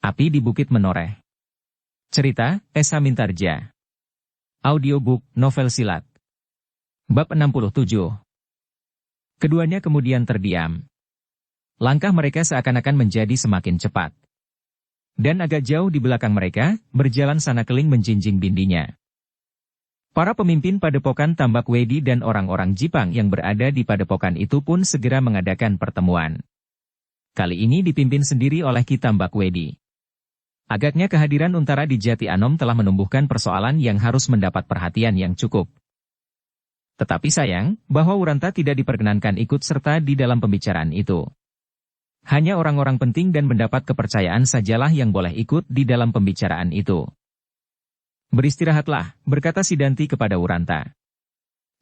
Api di Bukit Menoreh. Cerita, Esa Mintarja. Audiobook, novel silat. Bab 67. Keduanya kemudian terdiam. Langkah mereka seakan-akan menjadi semakin cepat. Dan agak jauh di belakang mereka, berjalan Sana Keling menjinjing bindinya. Para pemimpin padepokan Tambak Wedi dan orang-orang Jipang yang berada di padepokan itu pun segera mengadakan pertemuan. Kali ini dipimpin sendiri oleh Ki Tambak Wedi. Agaknya kehadiran Untara di Jati Anom telah menumbuhkan persoalan yang harus mendapat perhatian yang cukup. Tetapi sayang, bahwa Wuranta tidak diperkenankan ikut serta di dalam pembicaraan itu. Hanya orang-orang penting dan mendapat kepercayaan sajalah yang boleh ikut di dalam pembicaraan itu. Beristirahatlah, berkata Sidanti kepada Wuranta.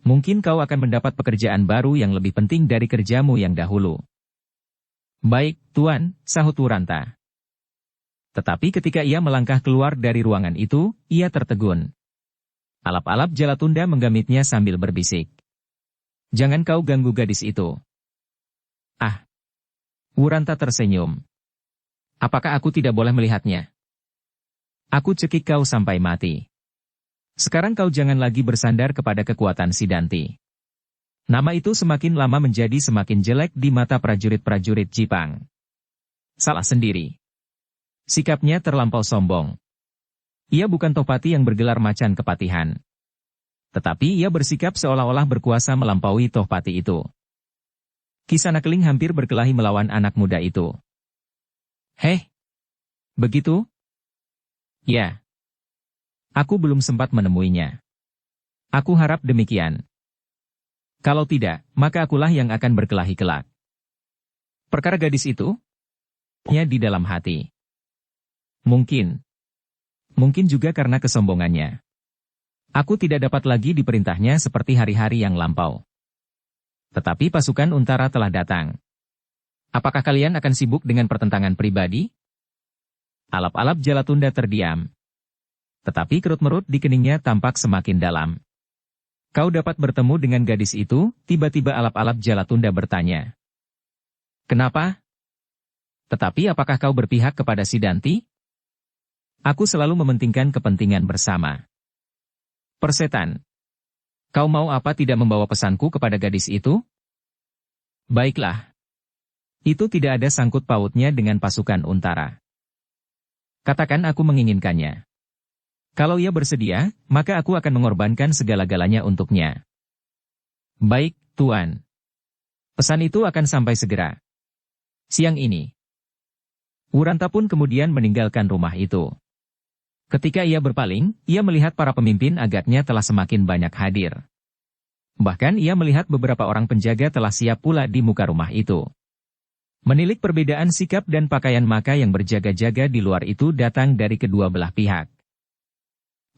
Mungkin kau akan mendapat pekerjaan baru yang lebih penting dari kerjamu yang dahulu. Baik, Tuan, sahut Wuranta. Tetapi ketika ia melangkah keluar dari ruangan itu, ia tertegun. Alap-alap Jalatunda menggamitnya sambil berbisik. Jangan kau ganggu gadis itu. Ah. Wuranta tersenyum. Apakah aku tidak boleh melihatnya? Aku cekik kau sampai mati. Sekarang kau jangan lagi bersandar kepada kekuatan Sidanti. Nama itu semakin lama menjadi semakin jelek di mata prajurit-prajurit Jipang. Salah sendiri. Sikapnya terlampau sombong. Ia bukan Tohpati yang bergelar macan kepatihan. Tetapi ia bersikap seolah-olah berkuasa melampaui Tohpati itu. Ki Sana Keling hampir berkelahi melawan anak muda itu. Heh? Begitu? Ya. Aku belum sempat menemuinya. Aku harap demikian. Kalau tidak, maka akulah yang akan berkelahi kelak. Perkara gadis itu? Ya di dalam hati. Mungkin juga karena kesombongannya. Aku tidak dapat lagi diperintahnya seperti hari-hari yang lampau. Tetapi pasukan Untara telah datang. Apakah kalian akan sibuk dengan pertentangan pribadi? Alap-alap Jalatunda terdiam. Tetapi kerut-merut di keningnya tampak semakin dalam. Kau dapat bertemu dengan gadis itu, tiba-tiba alap-alap Jalatunda bertanya. Kenapa? Tetapi apakah kau berpihak kepada Sidanti? Aku selalu mementingkan kepentingan bersama. Persetan. Kau mau apa tidak membawa pesanku kepada gadis itu? Baiklah. Itu tidak ada sangkut pautnya dengan pasukan Untara. Katakan aku menginginkannya. Kalau ia bersedia, maka aku akan mengorbankan segala-galanya untuknya. Baik, Tuan. Pesan itu akan sampai segera. Siang ini. Wuranta pun kemudian meninggalkan rumah itu. Ketika ia berpaling, ia melihat para pemimpin agaknya telah semakin banyak hadir. Bahkan ia melihat beberapa orang penjaga telah siap pula di muka rumah itu. Menilik perbedaan sikap dan pakaian maka yang berjaga-jaga di luar itu datang dari kedua belah pihak.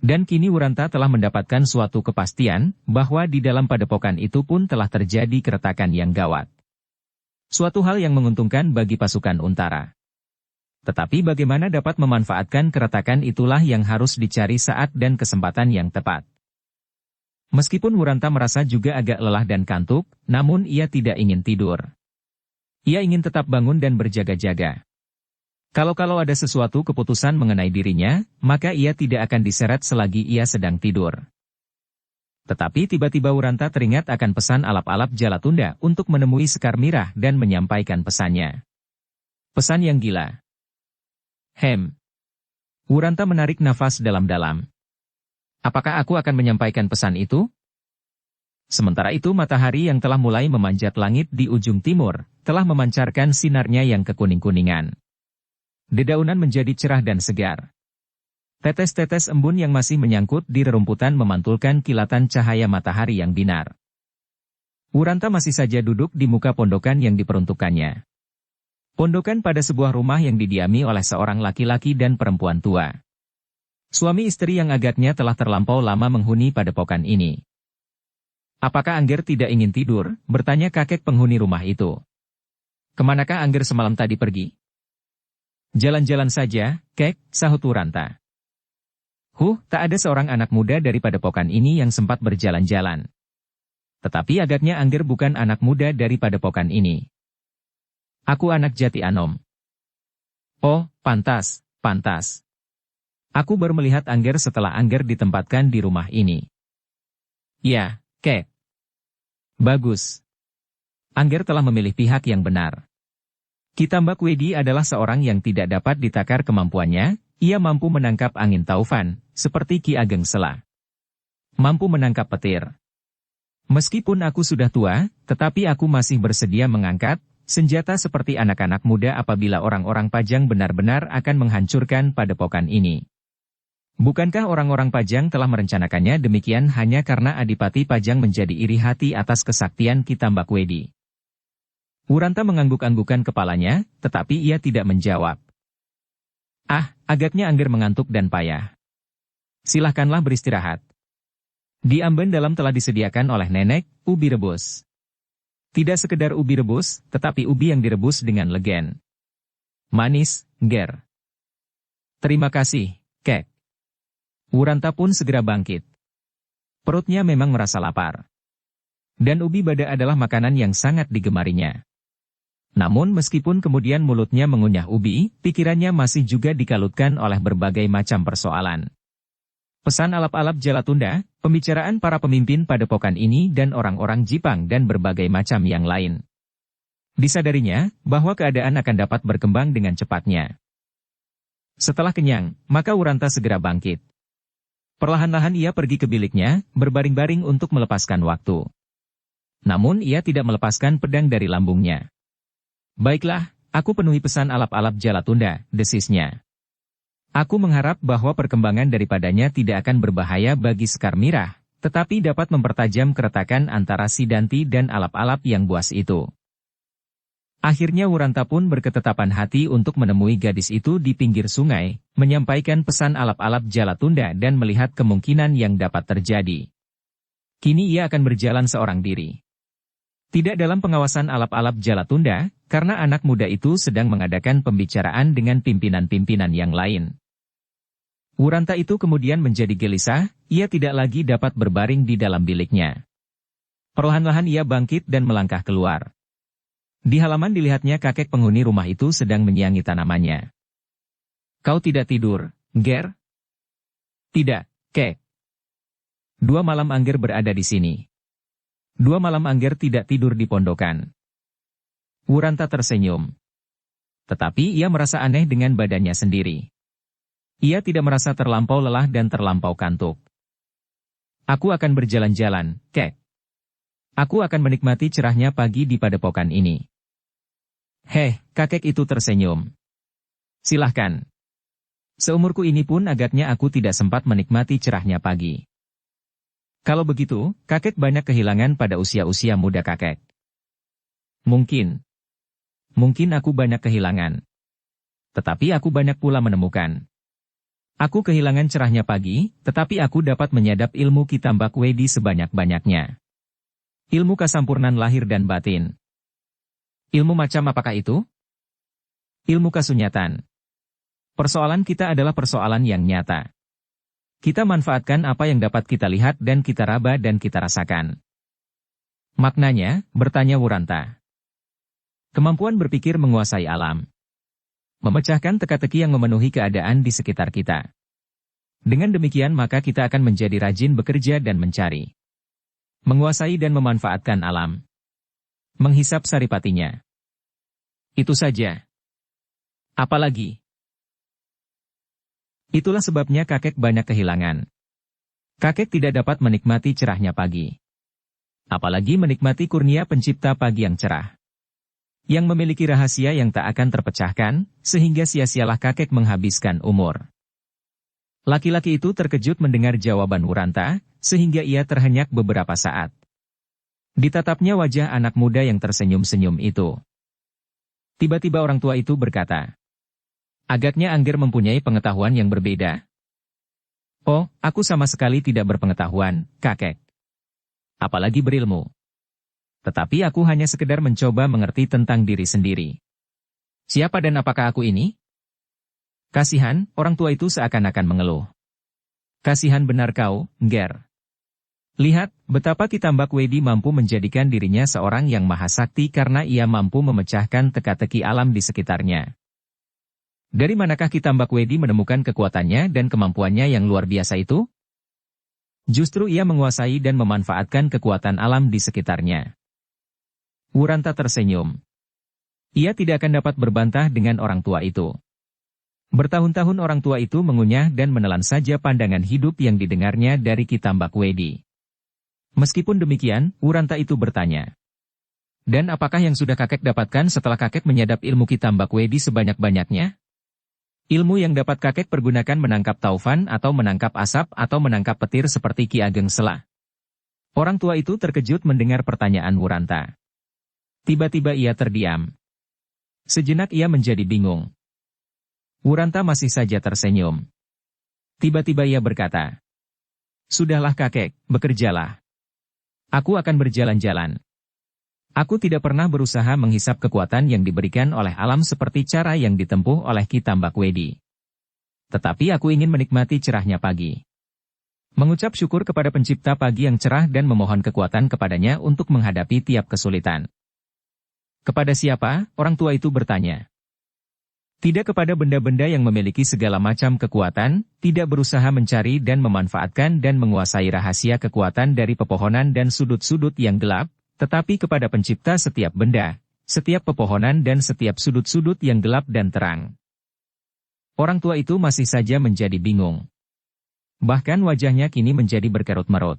Dan kini Wuranta telah mendapatkan suatu kepastian, bahwa di dalam padepokan itu pun telah terjadi keretakan yang gawat. Suatu hal yang menguntungkan bagi pasukan Untara. Tetapi bagaimana dapat memanfaatkan keretakan itulah yang harus dicari saat dan kesempatan yang tepat. Meskipun Wuranta merasa juga agak lelah dan kantuk, namun ia tidak ingin tidur. Ia ingin tetap bangun dan berjaga-jaga. Kalau ada sesuatu keputusan mengenai dirinya, maka ia tidak akan diseret selagi ia sedang tidur. Tetapi tiba-tiba Wuranta teringat akan pesan alap-alap Jalatunda untuk menemui Sekar Mirah dan menyampaikan pesannya. Pesan yang gila. Wuranta menarik nafas dalam-dalam. Apakah aku akan menyampaikan pesan itu? Sementara itu matahari yang telah mulai memanjat langit di ujung timur, telah memancarkan sinarnya yang kekuning-kuningan. Dedaunan menjadi cerah dan segar. Tetes-tetes embun yang masih menyangkut di rerumputan memantulkan kilatan cahaya matahari yang binar. Wuranta masih saja duduk di muka pondokan yang diperuntukkannya. Pondokan pada sebuah rumah yang didiami oleh seorang laki-laki dan perempuan tua. Suami istri yang agaknya telah terlampau lama menghuni padepokan ini. Apakah Angger tidak ingin tidur? Bertanya kakek penghuni rumah itu. Kemanakah Angger semalam tadi pergi? Jalan-jalan saja, Kek, sahut Wuranta. Tak ada seorang anak muda dari padepokan ini yang sempat berjalan-jalan. Tetapi agaknya Angger bukan anak muda dari padepokan ini. Aku anak Jati Anom. Oh, pantas, Pantas. Aku baru melihat Angger setelah Angger ditempatkan di rumah ini. Ya, Kek. Bagus. Angger telah memilih pihak yang benar. Ki Tambak Wedi adalah seorang yang tidak dapat ditakar kemampuannya, ia mampu menangkap angin taufan, seperti Ki Ageng Sela. Mampu menangkap petir. Meskipun aku sudah tua, tetapi aku masih bersedia mengangkat senjata seperti anak-anak muda apabila orang-orang Pajang benar-benar akan menghancurkan padepokan ini. Bukankah orang-orang Pajang telah merencanakannya demikian hanya karena Adipati Pajang menjadi iri hati atas kesaktian Ki Tambak Wedi? Wuranta mengangguk-anggukan kepalanya, tetapi ia tidak menjawab. Ah, agaknya Angger mengantuk dan payah. Silahkanlah beristirahat. Di amben dalam telah disediakan oleh nenek, ubi rebus. Tidak sekedar ubi rebus, tetapi ubi yang direbus dengan legen. Manis, Ger. Terima kasih, Kek. Wuranta pun segera bangkit. Perutnya memang merasa lapar. Dan ubi bada adalah makanan yang sangat digemarinya. Namun meskipun kemudian mulutnya mengunyah ubi, pikirannya masih juga dikalutkan oleh berbagai macam persoalan. Pesan alap-alap Jalatunda, pembicaraan para pemimpin padepokan ini dan orang-orang Jipang dan berbagai macam yang lain. Disadarinya, bahwa keadaan akan dapat berkembang dengan cepatnya. Setelah kenyang, maka Wuranta segera bangkit. Perlahan-lahan ia pergi ke biliknya, berbaring-baring untuk melepaskan waktu. Namun ia tidak melepaskan pedang dari lambungnya. Baiklah, aku penuhi pesan alap-alap Jalatunda, desisnya. Aku mengharap bahwa perkembangan daripadanya tidak akan berbahaya bagi Sekar Mirah, tetapi dapat mempertajam keretakan antara Sidanti dan alap-alap yang buas itu. Akhirnya Wuranta pun berketetapan hati untuk menemui gadis itu di pinggir sungai, menyampaikan pesan alap-alap Jalatunda dan melihat kemungkinan yang dapat terjadi. Kini ia akan berjalan seorang diri. Tidak dalam pengawasan alap-alap Jalatunda, karena anak muda itu sedang mengadakan pembicaraan dengan pimpinan-pimpinan yang lain. Wuranta itu kemudian menjadi gelisah, ia tidak lagi dapat berbaring di dalam biliknya. Perlahan-lahan ia bangkit dan melangkah keluar. Di halaman dilihatnya kakek penghuni rumah itu sedang menyiangi tanamannya. Kau tidak tidur, Ger? Tidak, Kek. 2 malam Angger berada di sini. 2 malam Angger tidak tidur di pondokan. Wuranta tersenyum. Tetapi ia merasa aneh dengan badannya sendiri. Ia tidak merasa terlampau lelah dan terlampau kantuk. Aku akan berjalan-jalan, Kek. Aku akan menikmati cerahnya pagi di padepokan ini. Heh, kakek itu tersenyum. Silahkan. Seumurku ini pun agaknya aku tidak sempat menikmati cerahnya pagi. Kalau begitu, kakek banyak kehilangan pada usia-usia muda kakek. Mungkin aku banyak kehilangan. Tetapi aku banyak pula menemukan. Aku kehilangan cerahnya pagi, tetapi aku dapat menyadap ilmu Ki Tambak Wedi sebanyak-banyaknya. Ilmu kasampurnan lahir dan batin. Ilmu macam apakah itu? Ilmu kasunyatan. Persoalan kita adalah persoalan yang nyata. Kita manfaatkan apa yang dapat kita lihat dan kita raba dan kita rasakan. Maknanya, bertanya Wuranta. Kemampuan berpikir menguasai alam. Memecahkan teka-teki yang memenuhi keadaan di sekitar kita. Dengan demikian maka kita akan menjadi rajin bekerja dan mencari. Menguasai dan memanfaatkan alam. Menghisap saripatinya. Itu saja. Apalagi? Itulah sebabnya kakek banyak kehilangan. Kakek tidak dapat menikmati cerahnya pagi. Apalagi menikmati kurnia pencipta pagi yang cerah. Yang memiliki rahasia yang tak akan terpecahkan, sehingga sia-sialah kakek menghabiskan umur. Laki-laki itu terkejut mendengar jawaban Wuranta, sehingga ia terhenyak beberapa saat. Ditatapnya wajah anak muda yang tersenyum-senyum itu. Tiba-tiba orang tua itu berkata, agaknya Angger mempunyai pengetahuan yang berbeda. Oh, aku sama sekali tidak berpengetahuan, kakek. Apalagi berilmu. Tetapi aku hanya sekedar mencoba mengerti tentang diri sendiri. Siapa dan apakah aku ini? Kasihan, orang tua itu seakan-akan mengeluh. Kasihan benar kau, Ger. Lihat, betapa Ki Tambak Wedi mampu menjadikan dirinya seorang yang maha sakti karena ia mampu memecahkan teka-teki alam di sekitarnya. Dari manakah Ki Tambak Wedi menemukan kekuatannya dan kemampuannya yang luar biasa itu? Justru ia menguasai dan memanfaatkan kekuatan alam di sekitarnya. Wuranta tersenyum. Ia tidak akan dapat berbantah dengan orang tua itu. Bertahun-tahun orang tua itu mengunyah dan menelan saja pandangan hidup yang didengarnya dari Ki Tambak Wedi. Meskipun demikian, Wuranta itu bertanya. Dan apakah yang sudah kakek dapatkan setelah kakek menyadap ilmu Ki Tambak Wedi sebanyak-banyaknya? Ilmu yang dapat kakek pergunakan menangkap taufan atau menangkap asap atau menangkap petir seperti Ki Ageng Sela. Orang tua itu terkejut mendengar pertanyaan Wuranta. Tiba-tiba ia terdiam. Sejenak ia menjadi bingung. Wuranta masih saja tersenyum. Tiba-tiba ia berkata, "Sudahlah kakek, bekerjalah. Aku akan berjalan-jalan. Aku tidak pernah berusaha menghisap kekuatan yang diberikan oleh alam seperti cara yang ditempuh oleh Ki Tambak Wedi. Tetapi aku ingin menikmati cerahnya pagi. Mengucap syukur kepada pencipta pagi yang cerah dan memohon kekuatan kepadanya untuk menghadapi tiap kesulitan." Kepada siapa? Orang tua itu bertanya. Tidak kepada benda-benda yang memiliki segala macam kekuatan, tidak berusaha mencari dan memanfaatkan dan menguasai rahasia kekuatan dari pepohonan dan sudut-sudut yang gelap, tetapi kepada pencipta setiap benda, setiap pepohonan dan setiap sudut-sudut yang gelap dan terang. Orang tua itu masih saja menjadi bingung. Bahkan wajahnya kini menjadi berkerut-merut.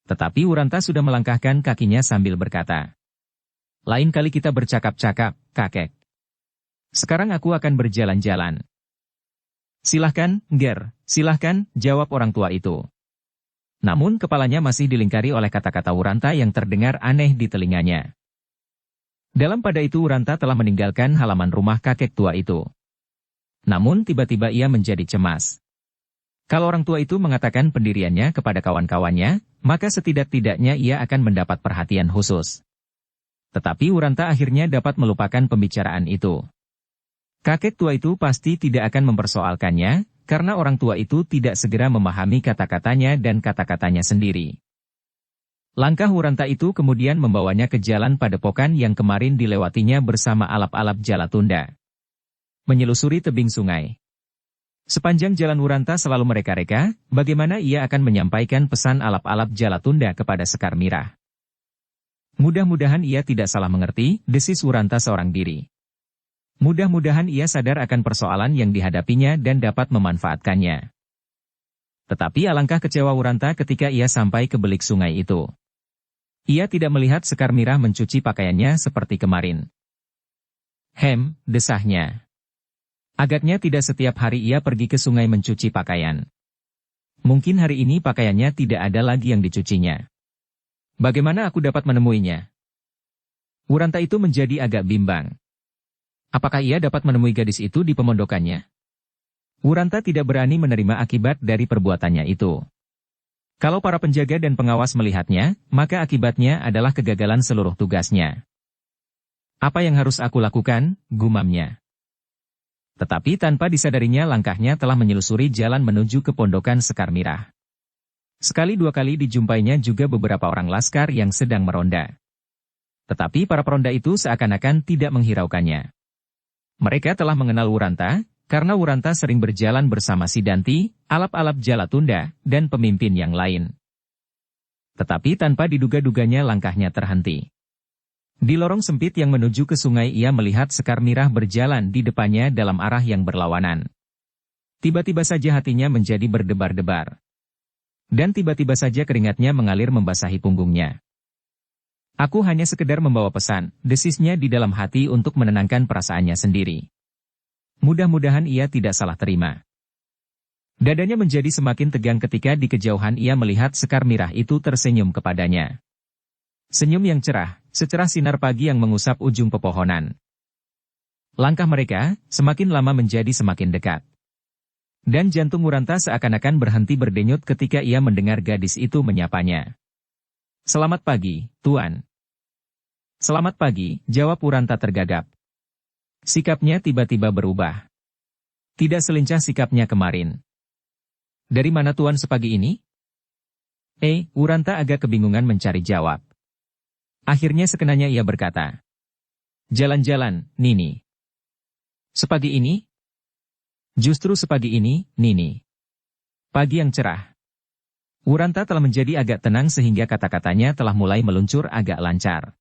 Tetapi Wuranta sudah melangkahkan kakinya sambil berkata, "Lain kali kita bercakap-cakap, kakek. Sekarang aku akan berjalan-jalan." "Silahkan, Ger, silahkan," jawab orang tua itu. Namun kepalanya masih dilingkari oleh kata-kata Wuranta yang terdengar aneh di telinganya. Dalam pada itu Wuranta telah meninggalkan halaman rumah kakek tua itu. Namun tiba-tiba ia menjadi cemas. Kalau orang tua itu mengatakan pendiriannya kepada kawan-kawannya, maka setidak-tidaknya ia akan mendapat perhatian khusus. Tetapi Wuranta akhirnya dapat melupakan pembicaraan itu. Kakek tua itu pasti tidak akan mempersoalkannya, karena orang tua itu tidak segera memahami kata-katanya dan kata-katanya sendiri. Langkah Wuranta itu kemudian membawanya ke jalan padepokan yang kemarin dilewatinya bersama alap-alap Jalatunda. Menyelusuri tebing sungai. Sepanjang jalan Wuranta selalu mereka-reka, bagaimana ia akan menyampaikan pesan alap-alap Jalatunda kepada Sekar Mirah. Mudah-mudahan ia tidak salah mengerti, desis Wuranta seorang diri. Mudah-mudahan ia sadar akan persoalan yang dihadapinya dan dapat memanfaatkannya. Tetapi alangkah kecewa Wuranta ketika ia sampai ke belik sungai itu. Ia tidak melihat Sekar Mirah mencuci pakaiannya seperti kemarin. Desahnya. Agaknya tidak setiap hari ia pergi ke sungai mencuci pakaian. Mungkin hari ini pakaiannya tidak ada lagi yang dicucinya. Bagaimana aku dapat menemuinya? Wuranta itu menjadi agak bimbang. Apakah ia dapat menemui gadis itu di pemondokannya? Wuranta tidak berani menerima akibat dari perbuatannya itu. Kalau para penjaga dan pengawas melihatnya, maka akibatnya adalah kegagalan seluruh tugasnya. Apa yang harus aku lakukan? Gumamnya. Tetapi tanpa disadarinya langkahnya telah menyelusuri jalan menuju ke pondokan Sekar Mirah. Sekali dua kali dijumpainya juga beberapa orang laskar yang sedang meronda. Tetapi para peronda itu seakan-akan tidak menghiraukannya. Mereka telah mengenal Wuranta, karena Wuranta sering berjalan bersama Sidanti, alap-alap Jalatunda, dan pemimpin yang lain. Tetapi tanpa diduga-duganya langkahnya terhenti. Di lorong sempit yang menuju ke sungai ia melihat Sekar Mirah berjalan di depannya dalam arah yang berlawanan. Tiba-tiba saja hatinya menjadi berdebar-debar. Dan tiba-tiba saja keringatnya mengalir membasahi punggungnya. Aku hanya sekedar membawa pesan, desisnya di dalam hati untuk menenangkan perasaannya sendiri. Mudah-mudahan ia tidak salah terima. Dadanya menjadi semakin tegang ketika di kejauhan ia melihat Sekar Mirah itu tersenyum kepadanya. Senyum yang cerah, secerah sinar pagi yang mengusap ujung pepohonan. Langkah mereka, semakin lama menjadi semakin dekat. Dan jantung Wuranta seakan-akan berhenti berdenyut ketika ia mendengar gadis itu menyapanya. "Selamat pagi, Tuan." "Selamat pagi," jawab Wuranta tergagap. Sikapnya tiba-tiba berubah. Tidak selincah sikapnya kemarin. "Dari mana Tuan sepagi ini?" Wuranta agak kebingungan mencari jawab. Akhirnya sekenanya ia berkata, "Jalan-jalan, Nini." "Sepagi ini? Justru sepagi ini, Nini. Pagi yang cerah. Wuranta telah menjadi agak tenang sehingga kata-katanya telah mulai meluncur agak lancar.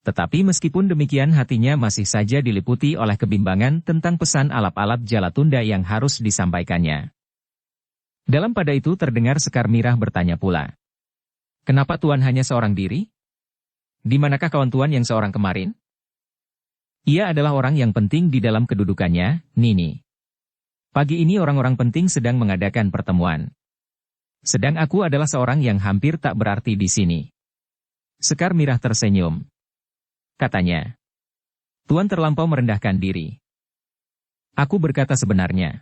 Tetapi meskipun demikian hatinya masih saja diliputi oleh kebimbangan tentang pesan alap-alap Jalatunda yang harus disampaikannya. Dalam pada itu terdengar Sekar Mirah bertanya pula. Kenapa Tuan hanya seorang diri? Di manakah kawan Tuan yang seorang kemarin? Ia adalah orang yang penting di dalam kedudukannya, Nini. Pagi ini orang-orang penting sedang mengadakan pertemuan. Sedang aku adalah seorang yang hampir tak berarti di sini. Sekar Mirah tersenyum. Katanya. Tuan terlampau merendahkan diri. Aku berkata sebenarnya.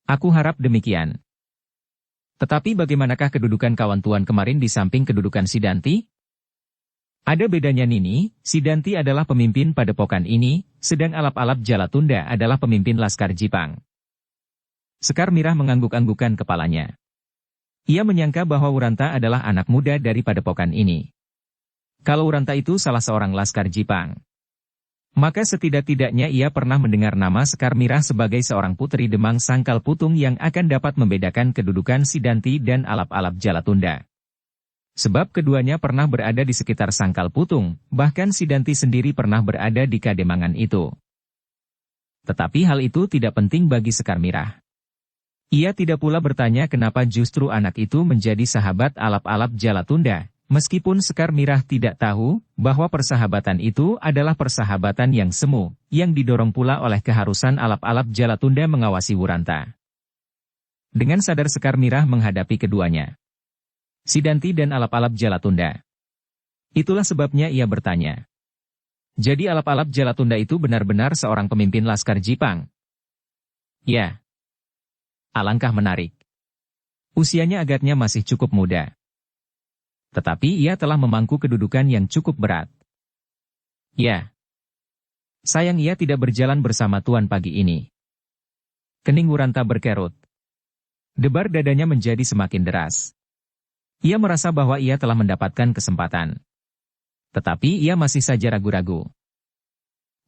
Aku harap demikian. Tetapi bagaimanakah kedudukan kawan Tuan kemarin di samping kedudukan Sidanti? Ada bedanya Nini, Sidanti adalah pemimpin padepokan ini, sedang alap-alap Jalatunda adalah pemimpin Laskar Jipang. Sekar Mirah mengangguk-anggukan kepalanya. Ia menyangka bahwa Wuranta adalah anak muda dari padepokan ini. Kalau Wuranta itu salah seorang Laskar Jipang, maka setidak-tidaknya ia pernah mendengar nama Sekar Mirah sebagai seorang putri Demang Sangkal Putung yang akan dapat membedakan kedudukan Sidanti dan alap-alap Jalatunda. Sebab keduanya pernah berada di sekitar Sangkal Putung, bahkan Sidanti sendiri pernah berada di Kademangan itu. Tetapi hal itu tidak penting bagi Sekar Mirah. Ia tidak pula bertanya kenapa justru anak itu menjadi sahabat alap-alap Jalatunda, meskipun Sekar Mirah tidak tahu bahwa persahabatan itu adalah persahabatan yang semu, yang didorong pula oleh keharusan alap-alap Jalatunda mengawasi Wuranta. Dengan sadar Sekar Mirah menghadapi keduanya. Sidanti dan alap-alap Jalatunda. Itulah sebabnya ia bertanya. Jadi alap-alap Jalatunda itu benar-benar seorang pemimpin Laskar Jipang? Ya. Alangkah menarik. Usianya agaknya masih cukup muda. Tetapi ia telah memangku kedudukan yang cukup berat. Ya. Sayang ia tidak berjalan bersama Tuan pagi ini. Kening Wuranta berkerut. Debar dadanya menjadi semakin deras. Ia merasa bahwa ia telah mendapatkan kesempatan. Tetapi ia masih saja ragu-ragu.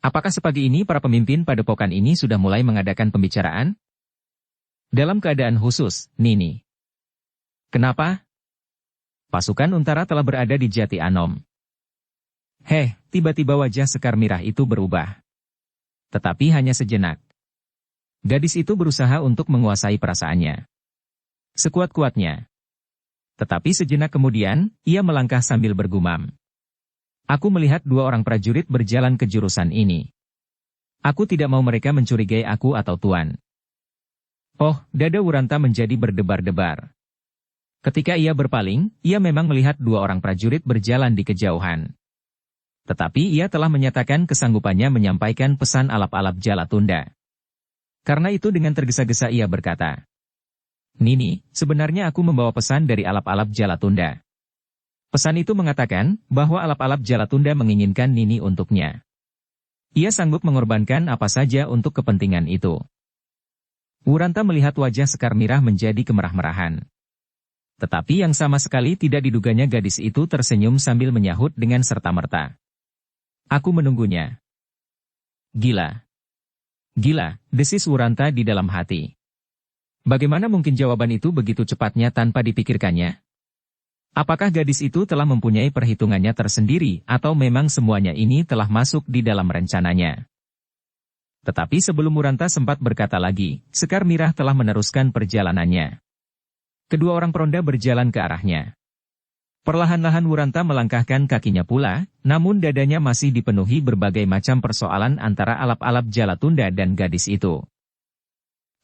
Apakah sepagi ini para pemimpin padepokan ini sudah mulai mengadakan pembicaraan? Dalam keadaan khusus, Nini. Kenapa? Pasukan Untara telah berada di Jati Anom. Tiba-tiba wajah Sekar Mirah itu berubah. Tetapi hanya sejenak. Gadis itu berusaha untuk menguasai perasaannya. Sekuat-kuatnya. Tetapi sejenak kemudian, ia melangkah sambil bergumam. Aku melihat dua orang prajurit berjalan ke jurusan ini. Aku tidak mau mereka mencurigai aku atau Tuan. Oh, dada Wuranta menjadi berdebar-debar. Ketika ia berpaling, ia memang melihat dua orang prajurit berjalan di kejauhan. Tetapi ia telah menyatakan kesanggupannya menyampaikan pesan alap-alap Jalatunda. Karena itu dengan tergesa-gesa ia berkata, Nini, sebenarnya aku membawa pesan dari alap-alap Jalatunda. Pesan itu mengatakan bahwa alap-alap Jalatunda menginginkan Nini untuknya. Ia sanggup mengorbankan apa saja untuk kepentingan itu. Wuranta melihat wajah Sekar Mirah menjadi kemerah-merahan. Tetapi yang sama sekali tidak diduganya gadis itu tersenyum sambil menyahut dengan serta-merta. Aku menunggunya. Gila. Gila, desis Wuranta di dalam hati. Bagaimana mungkin jawaban itu begitu cepatnya tanpa dipikirkannya? Apakah gadis itu telah mempunyai perhitungannya tersendiri atau memang semuanya ini telah masuk di dalam rencananya? Tetapi sebelum Wuranta sempat berkata lagi, Sekar Mirah telah meneruskan perjalanannya. Kedua orang peronda berjalan ke arahnya. Perlahan-lahan Wuranta melangkahkan kakinya pula, namun dadanya masih dipenuhi berbagai macam persoalan antara alap-alap Jalatunda dan gadis itu.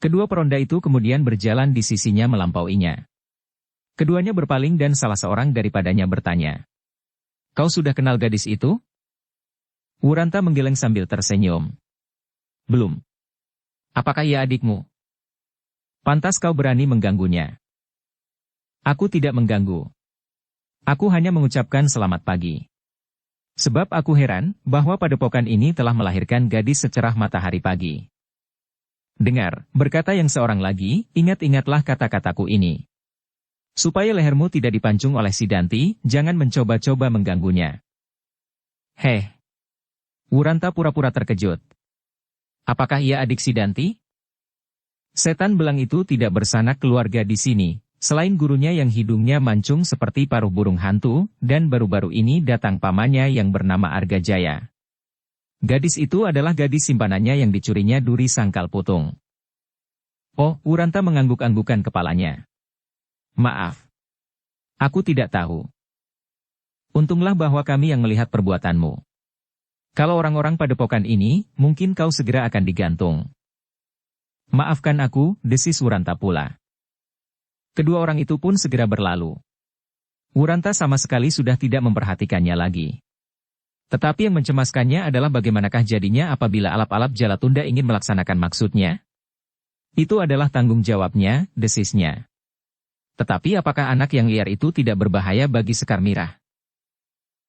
Kedua peronda itu kemudian berjalan di sisinya melampauinya. Keduanya berpaling dan salah seorang daripadanya bertanya. Kau sudah kenal gadis itu? Wuranta menggeleng sambil tersenyum. Belum. Apakah ia adikmu? Pantas kau berani mengganggunya. Aku tidak mengganggu. Aku hanya mengucapkan selamat pagi. Sebab aku heran bahwa padepokan ini telah melahirkan gadis secerah matahari pagi. Dengar, berkata yang seorang lagi, ingat-ingatlah kata-kataku ini. Supaya lehermu tidak dipancung oleh Sidanti, jangan mencoba-coba mengganggunya. Wuranta pura-pura terkejut. Apakah ia adik Sidanti? Setan belang itu tidak bersanak keluarga di sini, selain gurunya yang hidungnya mancung seperti paruh burung hantu, dan baru-baru ini datang pamannya yang bernama Argajaya. Gadis itu adalah gadis simpanannya yang dicurinya Duri Sangkal Putung. Oh, Wuranta mengangguk-anggukan kepalanya. Maaf. Aku tidak tahu. Untunglah bahwa kami yang melihat perbuatanmu. Kalau orang-orang padepokan ini, mungkin kau segera akan digantung. Maafkan aku, desis Wuranta pula. Kedua orang itu pun segera berlalu. Wuranta sama sekali sudah tidak memperhatikannya lagi. Tetapi yang mencemaskannya adalah bagaimanakah jadinya apabila alap-alap Jalatunda ingin melaksanakan maksudnya? Itu adalah tanggung jawabnya, desisnya. Tetapi apakah anak yang liar itu tidak berbahaya bagi Sekar Mirah?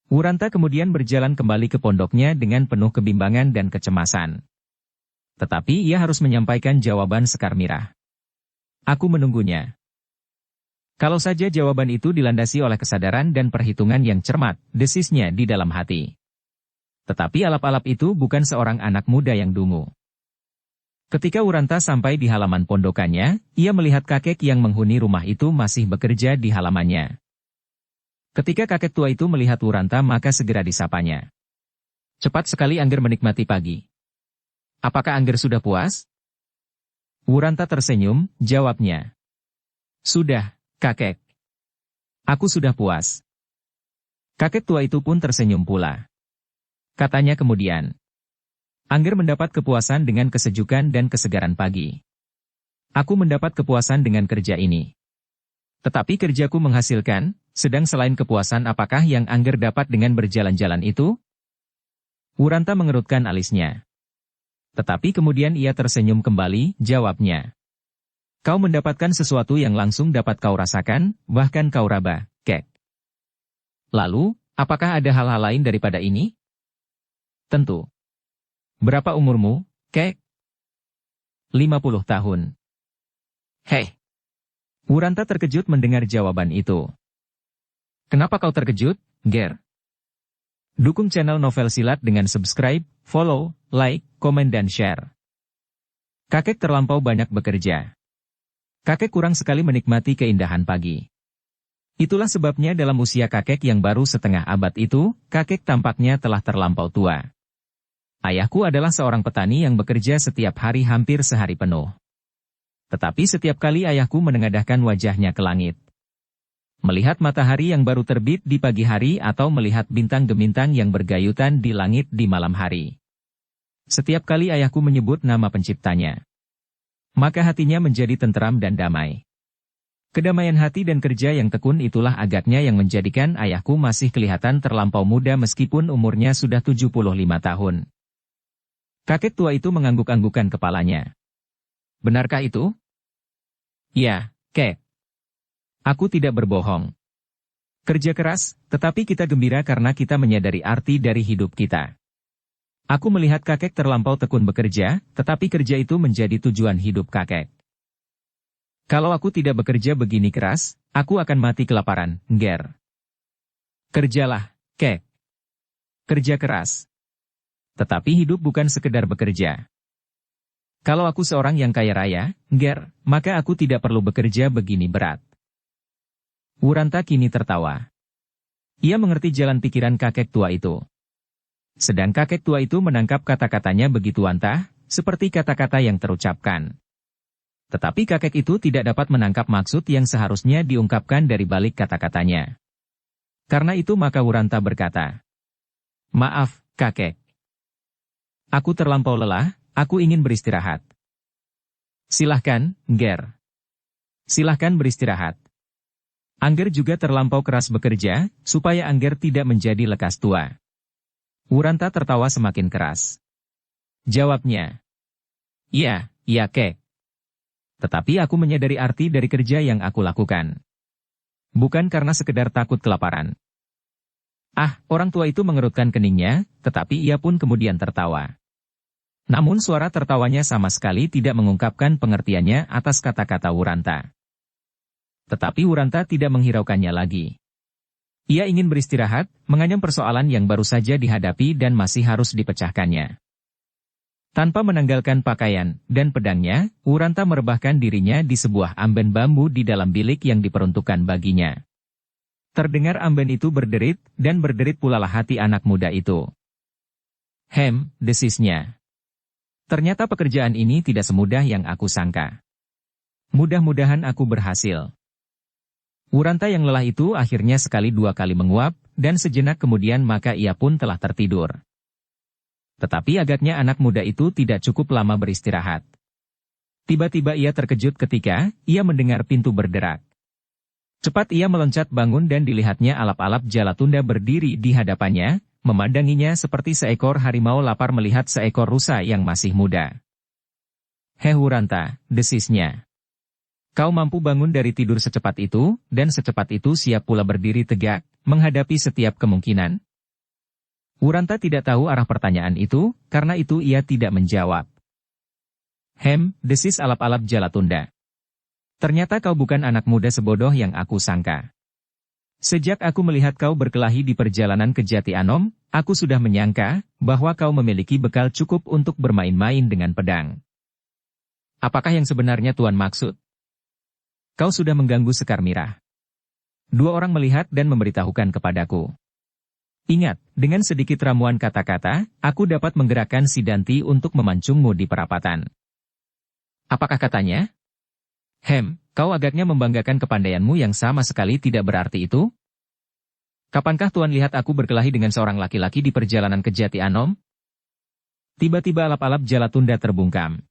Wuranta kemudian berjalan kembali ke pondoknya dengan penuh kebimbangan dan kecemasan. Tetapi ia harus menyampaikan jawaban Sekar Mirah. Aku menunggunya. Kalau saja jawaban itu dilandasi oleh kesadaran dan perhitungan yang cermat, desisnya di dalam hati. Tetapi alap-alap itu bukan seorang anak muda yang dungu. Ketika Wuranta sampai di halaman pondokannya, ia melihat kakek yang menghuni rumah itu masih bekerja di halamannya. Ketika kakek tua itu melihat Wuranta maka segera disapanya. Cepat sekali Angger menikmati pagi. Apakah Angger sudah puas? Wuranta tersenyum, jawabnya. Sudah, kakek. Aku sudah puas. Kakek tua itu pun tersenyum pula. Katanya kemudian. Angger mendapat kepuasan dengan kesejukan dan kesegaran pagi. Aku mendapat kepuasan dengan kerja ini. Tetapi kerjaku menghasilkan, sedang selain kepuasan apakah yang Angger dapat dengan berjalan-jalan itu? Wuranta mengerutkan alisnya. Tetapi kemudian ia tersenyum kembali, jawabnya. Kau mendapatkan sesuatu yang langsung dapat kau rasakan, bahkan kau raba, kek. Lalu, apakah ada hal-hal lain daripada ini? Tentu. Berapa umurmu, kek? 50 tahun. Hei. Wuranta terkejut mendengar jawaban itu. Kenapa kau terkejut, Ger? Dukung channel Novel Silat dengan subscribe, follow, like, komen dan share. Kakek terlampau banyak bekerja. Kakek kurang sekali menikmati keindahan pagi. Itulah sebabnya dalam usia kakek yang baru setengah abad itu, kakek tampaknya telah terlampau tua. Ayahku adalah seorang petani yang bekerja setiap hari hampir sehari penuh. Tetapi setiap kali ayahku menengadahkan wajahnya ke langit. Melihat matahari yang baru terbit di pagi hari atau melihat bintang gemintang yang bergayutan di langit di malam hari. Setiap kali ayahku menyebut nama penciptanya, maka hatinya menjadi tenteram dan damai. Kedamaian hati dan kerja yang tekun itulah agaknya yang menjadikan ayahku masih kelihatan terlampau muda meskipun umurnya sudah 75 tahun. Kakek tua itu mengangguk-anggukan kepalanya. Benarkah itu? Ya, kek. Aku tidak berbohong. Kerja keras, tetapi kita gembira karena kita menyadari arti dari hidup kita. Aku melihat kakek terlampau tekun bekerja, tetapi kerja itu menjadi tujuan hidup kakek. Kalau aku tidak bekerja begini keras, aku akan mati kelaparan, Ger. Kerjalah, kek. Kerja keras. Tetapi hidup bukan sekedar bekerja. Kalau aku seorang yang kaya raya, Ger, maka aku tidak perlu bekerja begini berat. Wuranta kini tertawa. Ia mengerti jalan pikiran kakek tua itu. Sedang kakek tua itu menangkap kata-katanya begitu antah, seperti kata-kata yang terucapkan. Tetapi kakek itu tidak dapat menangkap maksud yang seharusnya diungkapkan dari balik kata-katanya. Karena itu maka Wuranta berkata, "Maaf, kakek. Aku terlampau lelah, aku ingin beristirahat." Silahkan, Ger. Silahkan beristirahat. Angger juga terlampau keras bekerja, supaya Angger tidak menjadi lekas tua. Wuranta tertawa semakin keras. Jawabnya. Iya, iya kek. Tetapi aku menyadari arti dari kerja yang aku lakukan. Bukan karena sekedar takut kelaparan. Ah, orang tua itu mengerutkan keningnya, tetapi ia pun kemudian tertawa. Namun suara tertawanya sama sekali tidak mengungkapkan pengertiannya atas kata-kata Wuranta. Tetapi Wuranta tidak menghiraukannya lagi. Ia ingin beristirahat, menganyam persoalan yang baru saja dihadapi dan masih harus dipecahkannya. Tanpa menanggalkan pakaian dan pedangnya, Wuranta merebahkan dirinya di sebuah amben bambu di dalam bilik yang diperuntukkan baginya. Terdengar amben itu berderit, dan berderit pula lah hati anak muda itu. Desisnya. Ternyata pekerjaan ini tidak semudah yang aku sangka. Mudah-mudahan aku berhasil. Wuranta yang lelah itu akhirnya sekali dua kali menguap, dan sejenak kemudian maka ia pun telah tertidur. Tetapi agaknya anak muda itu tidak cukup lama beristirahat. Tiba-tiba ia terkejut ketika ia mendengar pintu berderak. Cepat ia meloncat bangun dan dilihatnya alap-alap Jalatunda berdiri di hadapannya, memandanginya seperti seekor harimau lapar melihat seekor rusa yang masih muda. Wuranta, desisnya. Kau mampu bangun dari tidur secepat itu, dan secepat itu siap pula berdiri tegak, menghadapi setiap kemungkinan? Wuranta tidak tahu arah pertanyaan itu, karena itu ia tidak menjawab. Desis alap-alap Jalatunda. Ternyata kau bukan anak muda sebodoh yang aku sangka. Sejak aku melihat kau berkelahi di perjalanan ke Jati Anom, aku sudah menyangka bahwa kau memiliki bekal cukup untuk bermain-main dengan pedang. Apakah yang sebenarnya Tuan maksud? Kau sudah mengganggu Sekar Mirah. Dua orang melihat dan memberitahukan kepadaku. Ingat, dengan sedikit ramuan kata-kata, aku dapat menggerakkan Sidanti untuk memancungmu di perapatan. Apakah katanya? Kau agaknya membanggakan kepandaianmu yang sama sekali tidak berarti itu? Kapankah Tuan lihat aku berkelahi dengan seorang laki-laki di perjalanan ke Jati Anom? Tiba-tiba alap-alap Jalatunda terbungkam.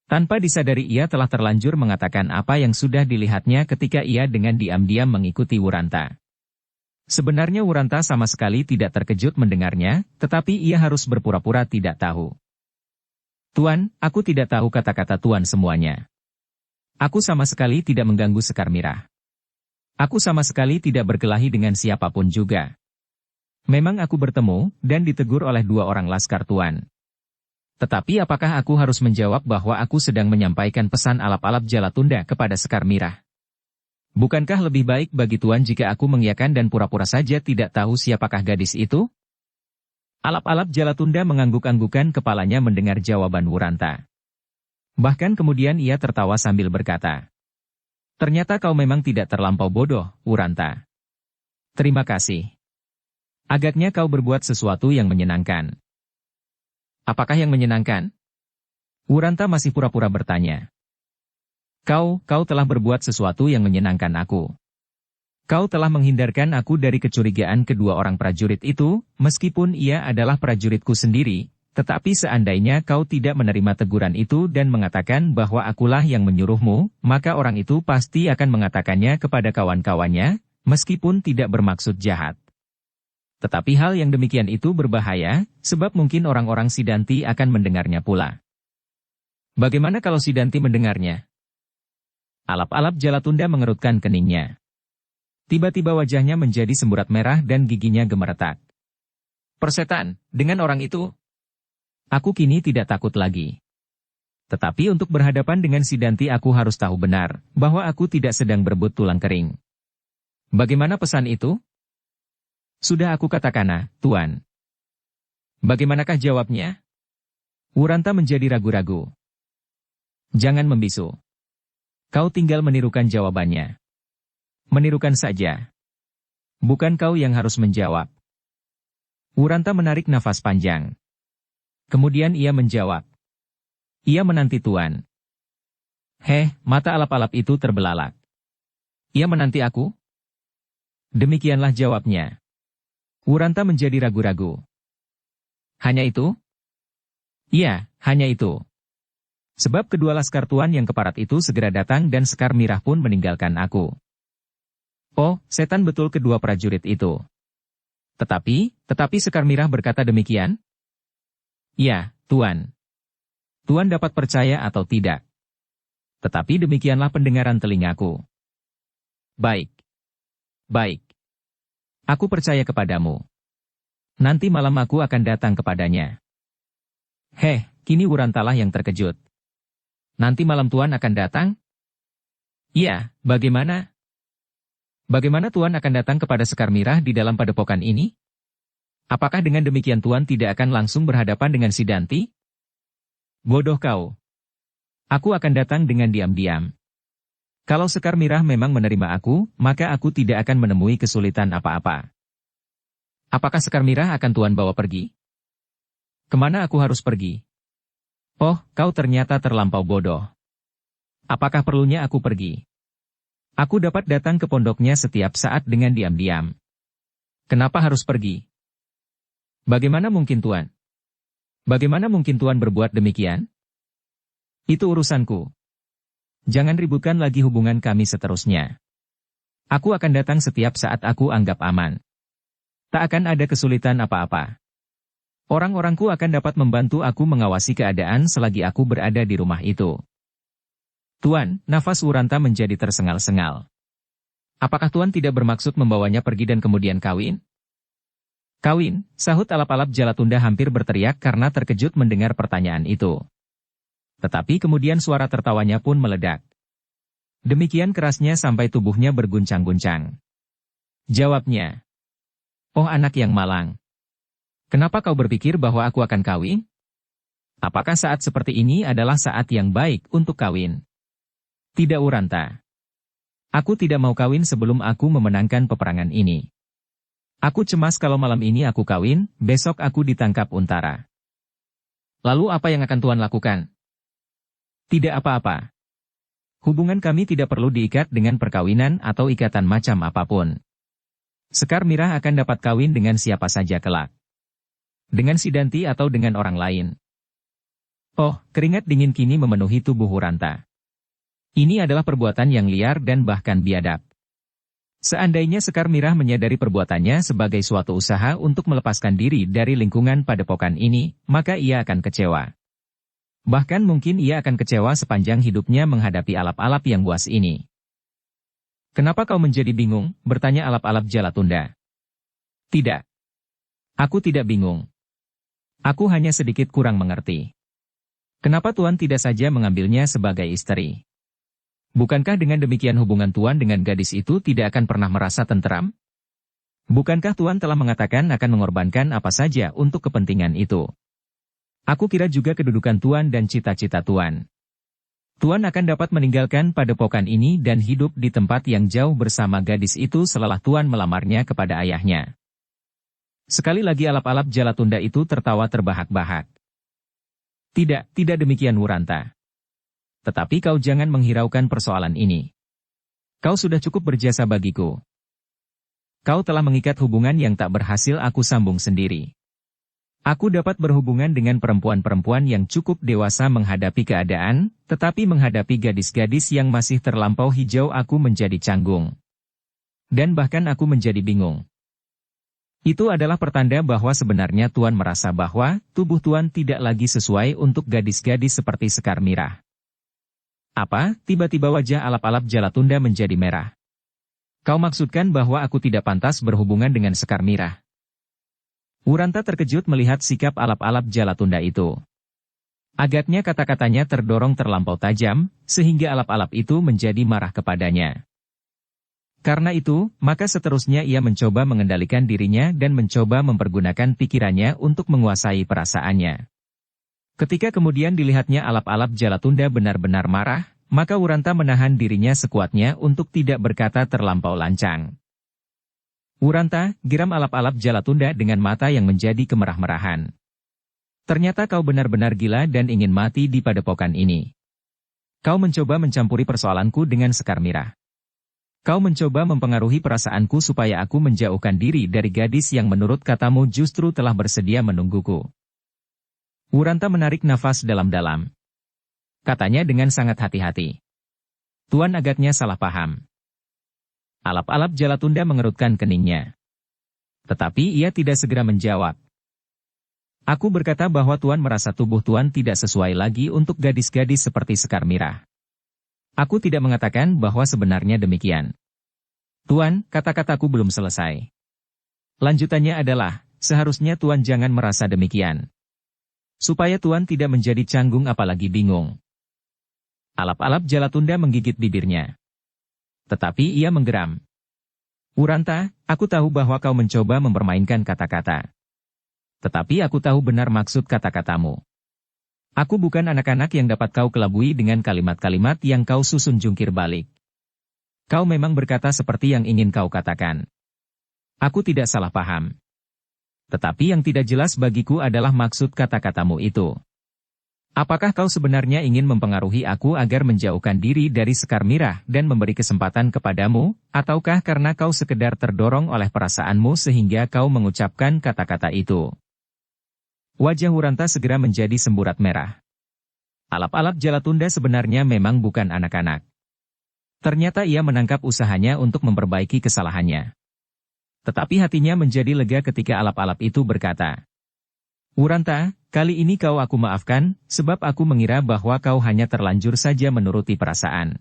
Tanpa disadari ia telah terlanjur mengatakan apa yang sudah dilihatnya ketika ia dengan diam-diam mengikuti Wuranta. Sebenarnya Wuranta sama sekali tidak terkejut mendengarnya, tetapi ia harus berpura-pura tidak tahu. Tuan, aku tidak tahu kata-kata Tuan semuanya. Aku sama sekali tidak mengganggu Sekar Mirah. Aku sama sekali tidak berkelahi dengan siapapun juga. Memang aku bertemu, dan ditegur oleh dua orang laskar Tuan. Tetapi apakah aku harus menjawab bahwa aku sedang menyampaikan pesan alap-alap Jalatunda kepada Sekar Mirah? Bukankah lebih baik bagi Tuan jika aku mengiyakan dan pura-pura saja tidak tahu siapakah gadis itu? Alap-alap Jalatunda mengangguk-anggukan kepalanya mendengar jawaban Wuranta. Bahkan kemudian ia tertawa sambil berkata, ternyata kau memang tidak terlampau bodoh, Wuranta. Terima kasih. Agaknya kau berbuat sesuatu yang menyenangkan. Apakah yang menyenangkan? Wuranta masih pura-pura bertanya. Kau telah berbuat sesuatu yang menyenangkan aku. Kau telah menghindarkan aku dari kecurigaan kedua orang prajurit itu, meskipun ia adalah prajuritku sendiri, tetapi seandainya kau tidak menerima teguran itu dan mengatakan bahwa akulah yang menyuruhmu, maka orang itu pasti akan mengatakannya kepada kawan-kawannya, meskipun tidak bermaksud jahat. Tetapi hal yang demikian itu berbahaya, sebab mungkin orang-orang Sidanti akan mendengarnya pula. Bagaimana kalau Sidanti mendengarnya? Alap-alap Jalatunda mengerutkan keningnya. Tiba-tiba wajahnya menjadi semburat merah dan giginya gemeretak. Persetan, dengan orang itu, aku kini tidak takut lagi. Tetapi untuk berhadapan dengan Sidanti aku harus tahu benar, bahwa aku tidak sedang berebut tulang kering. Bagaimana pesan itu? Sudah aku katakan, Tuan. Bagaimanakah jawabnya? Wuranta menjadi ragu-ragu. Jangan membisu. Kau tinggal menirukan jawabannya. Menirukan saja. Bukan kau yang harus menjawab. Wuranta menarik nafas panjang. Kemudian ia menjawab. Ia menanti Tuan. Mata alap-alap itu terbelalak. Ia menanti aku? Demikianlah jawabnya. Wuranta menjadi ragu-ragu. Hanya itu? Iya, hanya itu. Sebab kedua laskar Tuan yang keparat itu segera datang dan Sekar Mirah pun meninggalkan aku. Oh, setan betul kedua prajurit itu. Tetapi Sekar Mirah berkata demikian? Ya, Tuan. Tuan dapat percaya atau tidak. Tetapi demikianlah pendengaran telingaku. Baik. Baik. Aku percaya kepadamu. Nanti malam aku akan datang kepadanya. Kini Wurantalah yang terkejut. Nanti malam Tuan akan datang? Iya, bagaimana? Bagaimana Tuan akan datang kepada Sekar Mirah di dalam padepokan ini? Apakah dengan demikian Tuan tidak akan langsung berhadapan dengan Sidanti? Bodoh kau. Aku akan datang dengan diam-diam. Kalau Sekar Mirah memang menerima aku, maka aku tidak akan menemui kesulitan apa-apa. Apakah Sekar Mirah akan Tuan bawa pergi? Kemana aku harus pergi? Oh, kau ternyata terlampau bodoh. Apakah perlunya aku pergi? Aku dapat datang ke pondoknya setiap saat dengan diam-diam. Kenapa harus pergi? Bagaimana mungkin Tuan? Bagaimana mungkin Tuan berbuat demikian? Itu urusanku. Jangan ributkan lagi hubungan kami seterusnya. Aku akan datang setiap saat aku anggap aman. Tak akan ada kesulitan apa-apa. Orang-orangku akan dapat membantu aku mengawasi keadaan selagi aku berada di rumah itu. Tuan, nafas Wuranta menjadi tersengal-sengal. Apakah Tuan tidak bermaksud membawanya pergi dan kemudian kawin? Kawin, sahut alap-alap Jalatunda hampir berteriak karena terkejut mendengar pertanyaan itu. Tetapi kemudian suara tertawanya pun meledak. Demikian kerasnya sampai tubuhnya berguncang-guncang. Jawabnya. Oh anak yang malang. Kenapa kau berpikir bahwa aku akan kawin? Apakah saat seperti ini adalah saat yang baik untuk kawin? Tidak Wuranta. Aku tidak mau kawin sebelum aku memenangkan peperangan ini. Aku cemas kalau malam ini aku kawin, besok aku ditangkap Untara. Lalu apa yang akan Tuan lakukan? Tidak apa-apa. Hubungan kami tidak perlu diikat dengan perkawinan atau ikatan macam apapun. Sekar Mirah akan dapat kawin dengan siapa saja kelak. Dengan Sidanti atau dengan orang lain. Oh, keringat dingin kini memenuhi tubuh Wuranta. Ini adalah perbuatan yang liar dan bahkan biadab. Seandainya Sekar Mirah menyadari perbuatannya sebagai suatu usaha untuk melepaskan diri dari lingkungan padepokan ini, maka ia akan kecewa. Bahkan mungkin ia akan kecewa sepanjang hidupnya menghadapi alap-alap yang buas ini. Kenapa kau menjadi bingung? Bertanya alap-alap Jalatunda. Tidak. Aku tidak bingung. Aku hanya sedikit kurang mengerti. Kenapa Tuan tidak saja mengambilnya sebagai istri? Bukankah dengan demikian hubungan Tuan dengan gadis itu tidak akan pernah merasa tenteram? Bukankah Tuan telah mengatakan akan mengorbankan apa saja untuk kepentingan itu? Aku kira juga kedudukan Tuan dan cita-cita Tuan. Tuan akan dapat meninggalkan padepokan ini dan hidup di tempat yang jauh bersama gadis itu setelah Tuan melamarnya kepada ayahnya. Sekali lagi alap-alap Jalatunda itu tertawa terbahak-bahak. Tidak, tidak demikian Wuranta. Tetapi kau jangan menghiraukan persoalan ini. Kau sudah cukup berjasa bagiku. Kau telah mengikat hubungan yang tak berhasil aku sambung sendiri. Aku dapat berhubungan dengan perempuan-perempuan yang cukup dewasa menghadapi keadaan, tetapi menghadapi gadis-gadis yang masih terlampau hijau aku menjadi canggung. Dan bahkan aku menjadi bingung. Itu adalah pertanda bahwa sebenarnya Tuan merasa bahwa tubuh Tuan tidak lagi sesuai untuk gadis-gadis seperti Sekar Mirah. Apa? Tiba-tiba wajah alap-alap Jalatunda menjadi merah. Kau maksudkan bahwa aku tidak pantas berhubungan dengan Sekar Mirah? Wuranta terkejut melihat sikap alap-alap Jalatunda itu. Agaknya kata-katanya terdorong terlampau tajam, sehingga alap-alap itu menjadi marah kepadanya. Karena itu, maka seterusnya ia mencoba mengendalikan dirinya dan mencoba mempergunakan pikirannya untuk menguasai perasaannya. Ketika kemudian dilihatnya alap-alap Jalatunda benar-benar marah, maka Wuranta menahan dirinya sekuatnya untuk tidak berkata terlampau lancang. Wuranta, geram alap-alap Jalatunda dengan mata yang menjadi kemerah-merahan. Ternyata kau benar-benar gila dan ingin mati di padepokan ini. Kau mencoba mencampuri persoalanku dengan Sekar Mirah. Kau mencoba mempengaruhi perasaanku supaya aku menjauhkan diri dari gadis yang menurut katamu justru telah bersedia menungguku. Wuranta menarik nafas dalam-dalam. Katanya dengan sangat hati-hati. Tuan agaknya salah paham. Alap-alap Jalatunda mengerutkan keningnya. Tetapi ia tidak segera menjawab. Aku berkata bahwa Tuan merasa tubuh Tuan tidak sesuai lagi untuk gadis-gadis seperti Sekar Mirah. Aku tidak mengatakan bahwa sebenarnya demikian. Tuan, kata-kataku belum selesai. Lanjutannya adalah, seharusnya Tuan jangan merasa demikian. Supaya Tuan tidak menjadi canggung apalagi bingung. Alap-alap Jalatunda menggigit bibirnya. Tetapi ia menggeram. Wuranta, aku tahu bahwa kau mencoba mempermainkan kata-kata. Tetapi aku tahu benar maksud kata-katamu. Aku bukan anak-anak yang dapat kau kelabui dengan kalimat-kalimat yang kau susun jungkir balik. Kau memang berkata seperti yang ingin kau katakan. Aku tidak salah paham. Tetapi yang tidak jelas bagiku adalah maksud kata-katamu itu. Apakah kau sebenarnya ingin mempengaruhi aku agar menjauhkan diri dari Sekar Mirah dan memberi kesempatan kepadamu, ataukah karena kau sekedar terdorong oleh perasaanmu sehingga kau mengucapkan kata-kata itu? Wajah Wuranta segera menjadi semburat merah. Alap-alap Jalatunda sebenarnya memang bukan anak-anak. Ternyata ia menangkap usahanya untuk memperbaiki kesalahannya. Tetapi hatinya menjadi lega ketika alap-alap itu berkata, "Wuranta, kali ini kau aku maafkan, sebab aku mengira bahwa kau hanya terlanjur saja menuruti perasaan.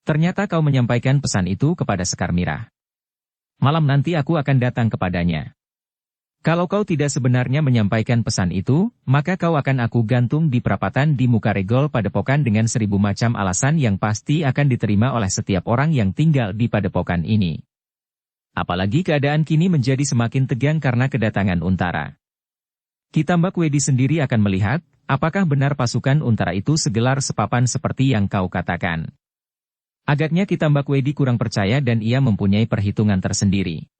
Ternyata kau menyampaikan pesan itu kepada Sekar Mirah. Malam nanti aku akan datang kepadanya. Kalau kau tidak sebenarnya menyampaikan pesan itu, maka kau akan aku gantung di perapatan di muka regol Padepokan dengan 1000 macam alasan yang pasti akan diterima oleh setiap orang yang tinggal di Padepokan ini. Apalagi keadaan kini menjadi semakin tegang karena kedatangan Untara. Ki Tambak Wedi sendiri akan melihat, apakah benar pasukan Untara itu segelar sepapan seperti yang kau katakan." Agaknya Ki Tambak Wedi kurang percaya dan ia mempunyai perhitungan tersendiri.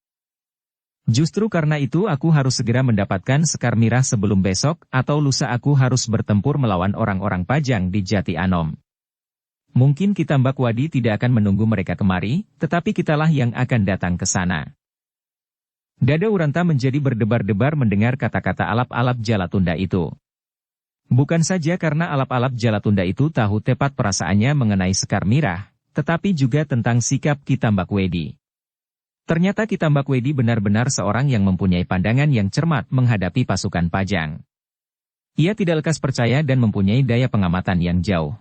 "Justru karena itu aku harus segera mendapatkan Sekar Mirah sebelum besok, atau lusa aku harus bertempur melawan orang-orang Pajang di Jati Anom. Mungkin Ki Tambak Wedi tidak akan menunggu mereka kemari, tetapi kitalah yang akan datang ke sana." Dada Wuranta menjadi berdebar-debar mendengar kata-kata alap-alap Jalatunda itu. Bukan saja karena alap-alap Jalatunda itu tahu tepat perasaannya mengenai Sekar Mirah, tetapi juga tentang sikap Ki Tambak Wedi. Ternyata Ki Tambak Wedi benar-benar seorang yang mempunyai pandangan yang cermat menghadapi pasukan Pajang. Ia tidak lekas percaya dan mempunyai daya pengamatan yang jauh.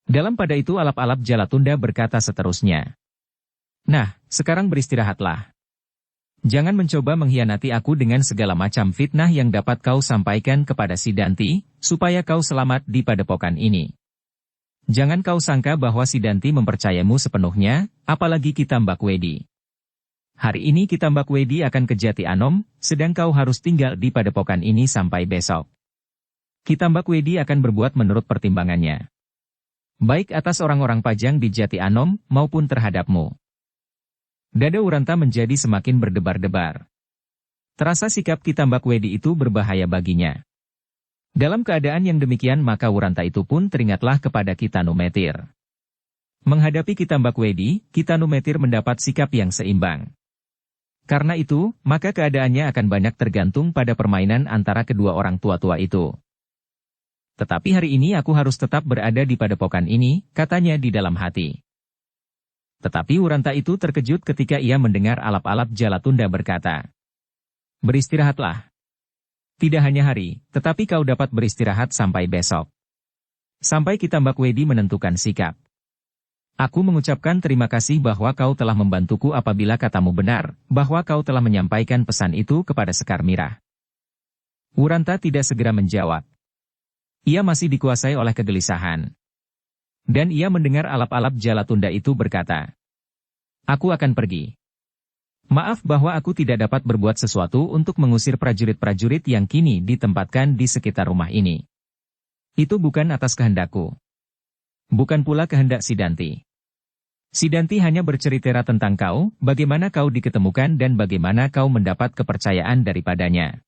Dalam pada itu alap-alap Jalatunda berkata seterusnya, "Nah, sekarang beristirahatlah. Jangan mencoba mengkhianati aku dengan segala macam fitnah yang dapat kau sampaikan kepada Sidanti, supaya kau selamat di padepokan ini. Jangan kau sangka bahwa Sidanti mempercayamu sepenuhnya, apalagi Ki Tambak Wedi. Hari ini Ki Tambak Wedi akan ke Jati Anom, sedang kau harus tinggal di padepokan ini sampai besok. Ki Tambak Wedi akan berbuat menurut pertimbangannya. Baik atas orang-orang Pajang di Jati Anom, maupun terhadapmu." Dada Wuranta menjadi semakin berdebar-debar. Terasa sikap Ki Tambak Wedi itu berbahaya baginya. Dalam keadaan yang demikian maka Wuranta itu pun teringatlah kepada Ki Tanumetir. Menghadapi Ki Tambak Wedi, Ki Tanumetir mendapat sikap yang seimbang. Karena itu, maka keadaannya akan banyak tergantung pada permainan antara kedua orang tua-tua itu. "Tetapi hari ini aku harus tetap berada di padepokan ini," katanya di dalam hati. Tetapi Wuranta itu terkejut ketika ia mendengar alap-alap Jalatunda berkata, "Beristirahatlah. Tidak hanya hari, tetapi kau dapat beristirahat sampai besok. Sampai Ki Tambak Wedi menentukan sikap. Aku mengucapkan terima kasih bahwa kau telah membantuku apabila katamu benar, bahwa kau telah menyampaikan pesan itu kepada Sekar Mirah." Wuranta tidak segera menjawab. Ia masih dikuasai oleh kegelisahan. Dan ia mendengar alap-alap Jalatunda itu berkata, "Aku akan pergi. Maaf bahwa aku tidak dapat berbuat sesuatu untuk mengusir prajurit-prajurit yang kini ditempatkan di sekitar rumah ini. Itu bukan atas kehendakku. Bukan pula kehendak Sidanti. Sidanti hanya bercerita tentang kau, bagaimana kau diketemukan dan bagaimana kau mendapat kepercayaan daripadanya.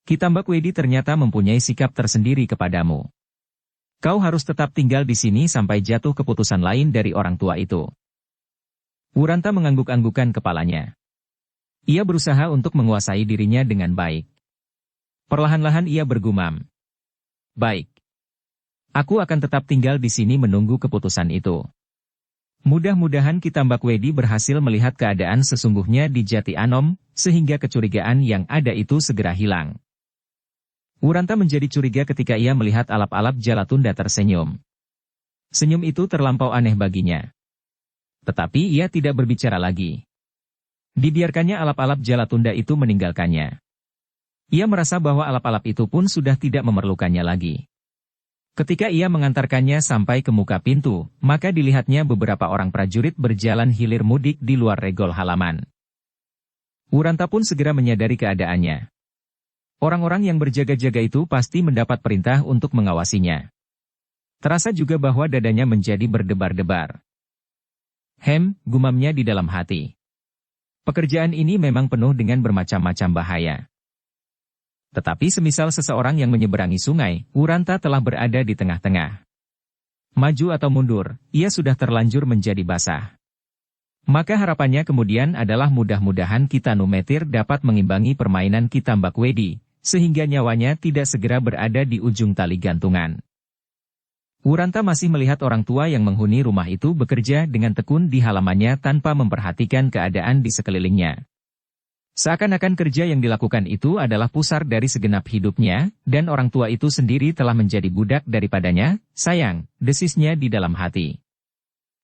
Ki Tambak Wedi ternyata mempunyai sikap tersendiri kepadamu. Kau harus tetap tinggal di sini sampai jatuh keputusan lain dari orang tua itu." Wuranta mengangguk-anggukan kepalanya. Ia berusaha untuk menguasai dirinya dengan baik. Perlahan-lahan ia bergumam, "Baik. Aku akan tetap tinggal di sini menunggu keputusan itu. Mudah-mudahan Ki Tambak Wedi berhasil melihat keadaan sesungguhnya di Jati Anom, sehingga kecurigaan yang ada itu segera hilang." Wuranta menjadi curiga ketika ia melihat alap-alap Jalatunda tersenyum. Senyum itu terlampau aneh baginya. Tetapi ia tidak berbicara lagi. Dibiarkannya alap-alap Jalatunda itu meninggalkannya. Ia merasa bahwa alap-alap itu pun sudah tidak memerlukannya lagi. Ketika ia mengantarkannya sampai ke muka pintu, maka dilihatnya beberapa orang prajurit berjalan hilir mudik di luar regol halaman. Wuranta pun segera menyadari keadaannya. Orang-orang yang berjaga-jaga itu pasti mendapat perintah untuk mengawasinya. Terasa juga bahwa dadanya menjadi berdebar-debar. Gumamnya di dalam hati. Pekerjaan ini memang penuh dengan bermacam-macam bahaya. Tetapi semisal seseorang yang menyeberangi sungai, Uranta telah berada di tengah-tengah. Maju atau mundur, ia sudah terlanjur menjadi basah. Maka harapannya kemudian adalah mudah-mudahan Kitanumetir dapat mengimbangi permainan Kitambak Wedi, sehingga nyawanya tidak segera berada di ujung tali gantungan. Uranta masih melihat orang tua yang menghuni rumah itu bekerja dengan tekun di halamannya tanpa memperhatikan keadaan di sekelilingnya. Seakan-akan kerja yang dilakukan itu adalah pusar dari segenap hidupnya, dan orang tua itu sendiri telah menjadi budak daripadanya. Sayang, desisnya di dalam hati.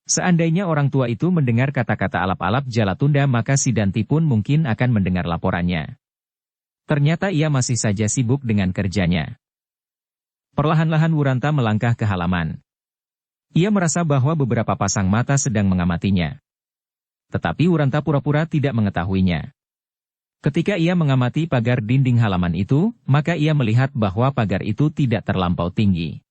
Seandainya orang tua itu mendengar kata-kata alap-alap Jalatunda, maka Sidanti pun mungkin akan mendengar laporannya. Ternyata ia masih saja sibuk dengan kerjanya. Perlahan-lahan Uranta melangkah ke halaman. Ia merasa bahwa beberapa pasang mata sedang mengamatinya. Tetapi Uranta pura-pura tidak mengetahuinya. Ketika ia mengamati pagar dinding halaman itu, maka ia melihat bahwa pagar itu tidak terlampau tinggi.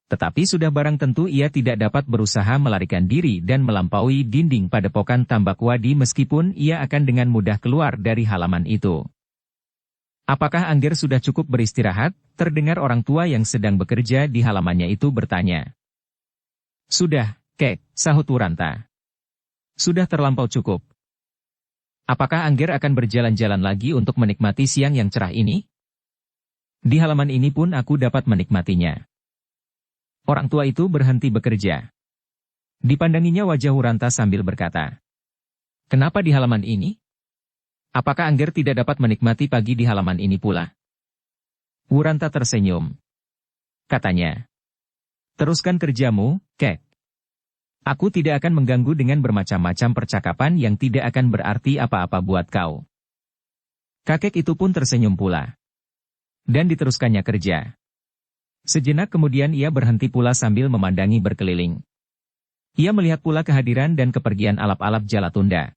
Tetapi sudah barang tentu ia tidak dapat berusaha melarikan diri dan melampaui dinding padepokan Tambak Wadi meskipun ia akan dengan mudah keluar dari halaman itu. Apakah Angger sudah cukup beristirahat? Terdengar orang tua yang sedang bekerja di halamannya itu bertanya. Sudah, Kek, sahut Uranta. Sudah terlampau cukup. Apakah Angger akan berjalan-jalan lagi untuk menikmati siang yang cerah ini? Di halaman ini pun aku dapat menikmatinya. Orang tua itu berhenti bekerja. Dipandanginya wajah Uranta sambil berkata. Kenapa di halaman ini? Apakah Angger tidak dapat menikmati pagi di halaman ini pula? Uranta tersenyum. Katanya. Teruskan kerjamu, Kek. Aku tidak akan mengganggu dengan bermacam-macam percakapan yang tidak akan berarti apa-apa buat kau. Kakek itu pun tersenyum pula. Dan diteruskannya kerja. Sejenak kemudian ia berhenti pula sambil memandangi berkeliling. Ia melihat pula kehadiran dan kepergian alap-alap Jalatunda.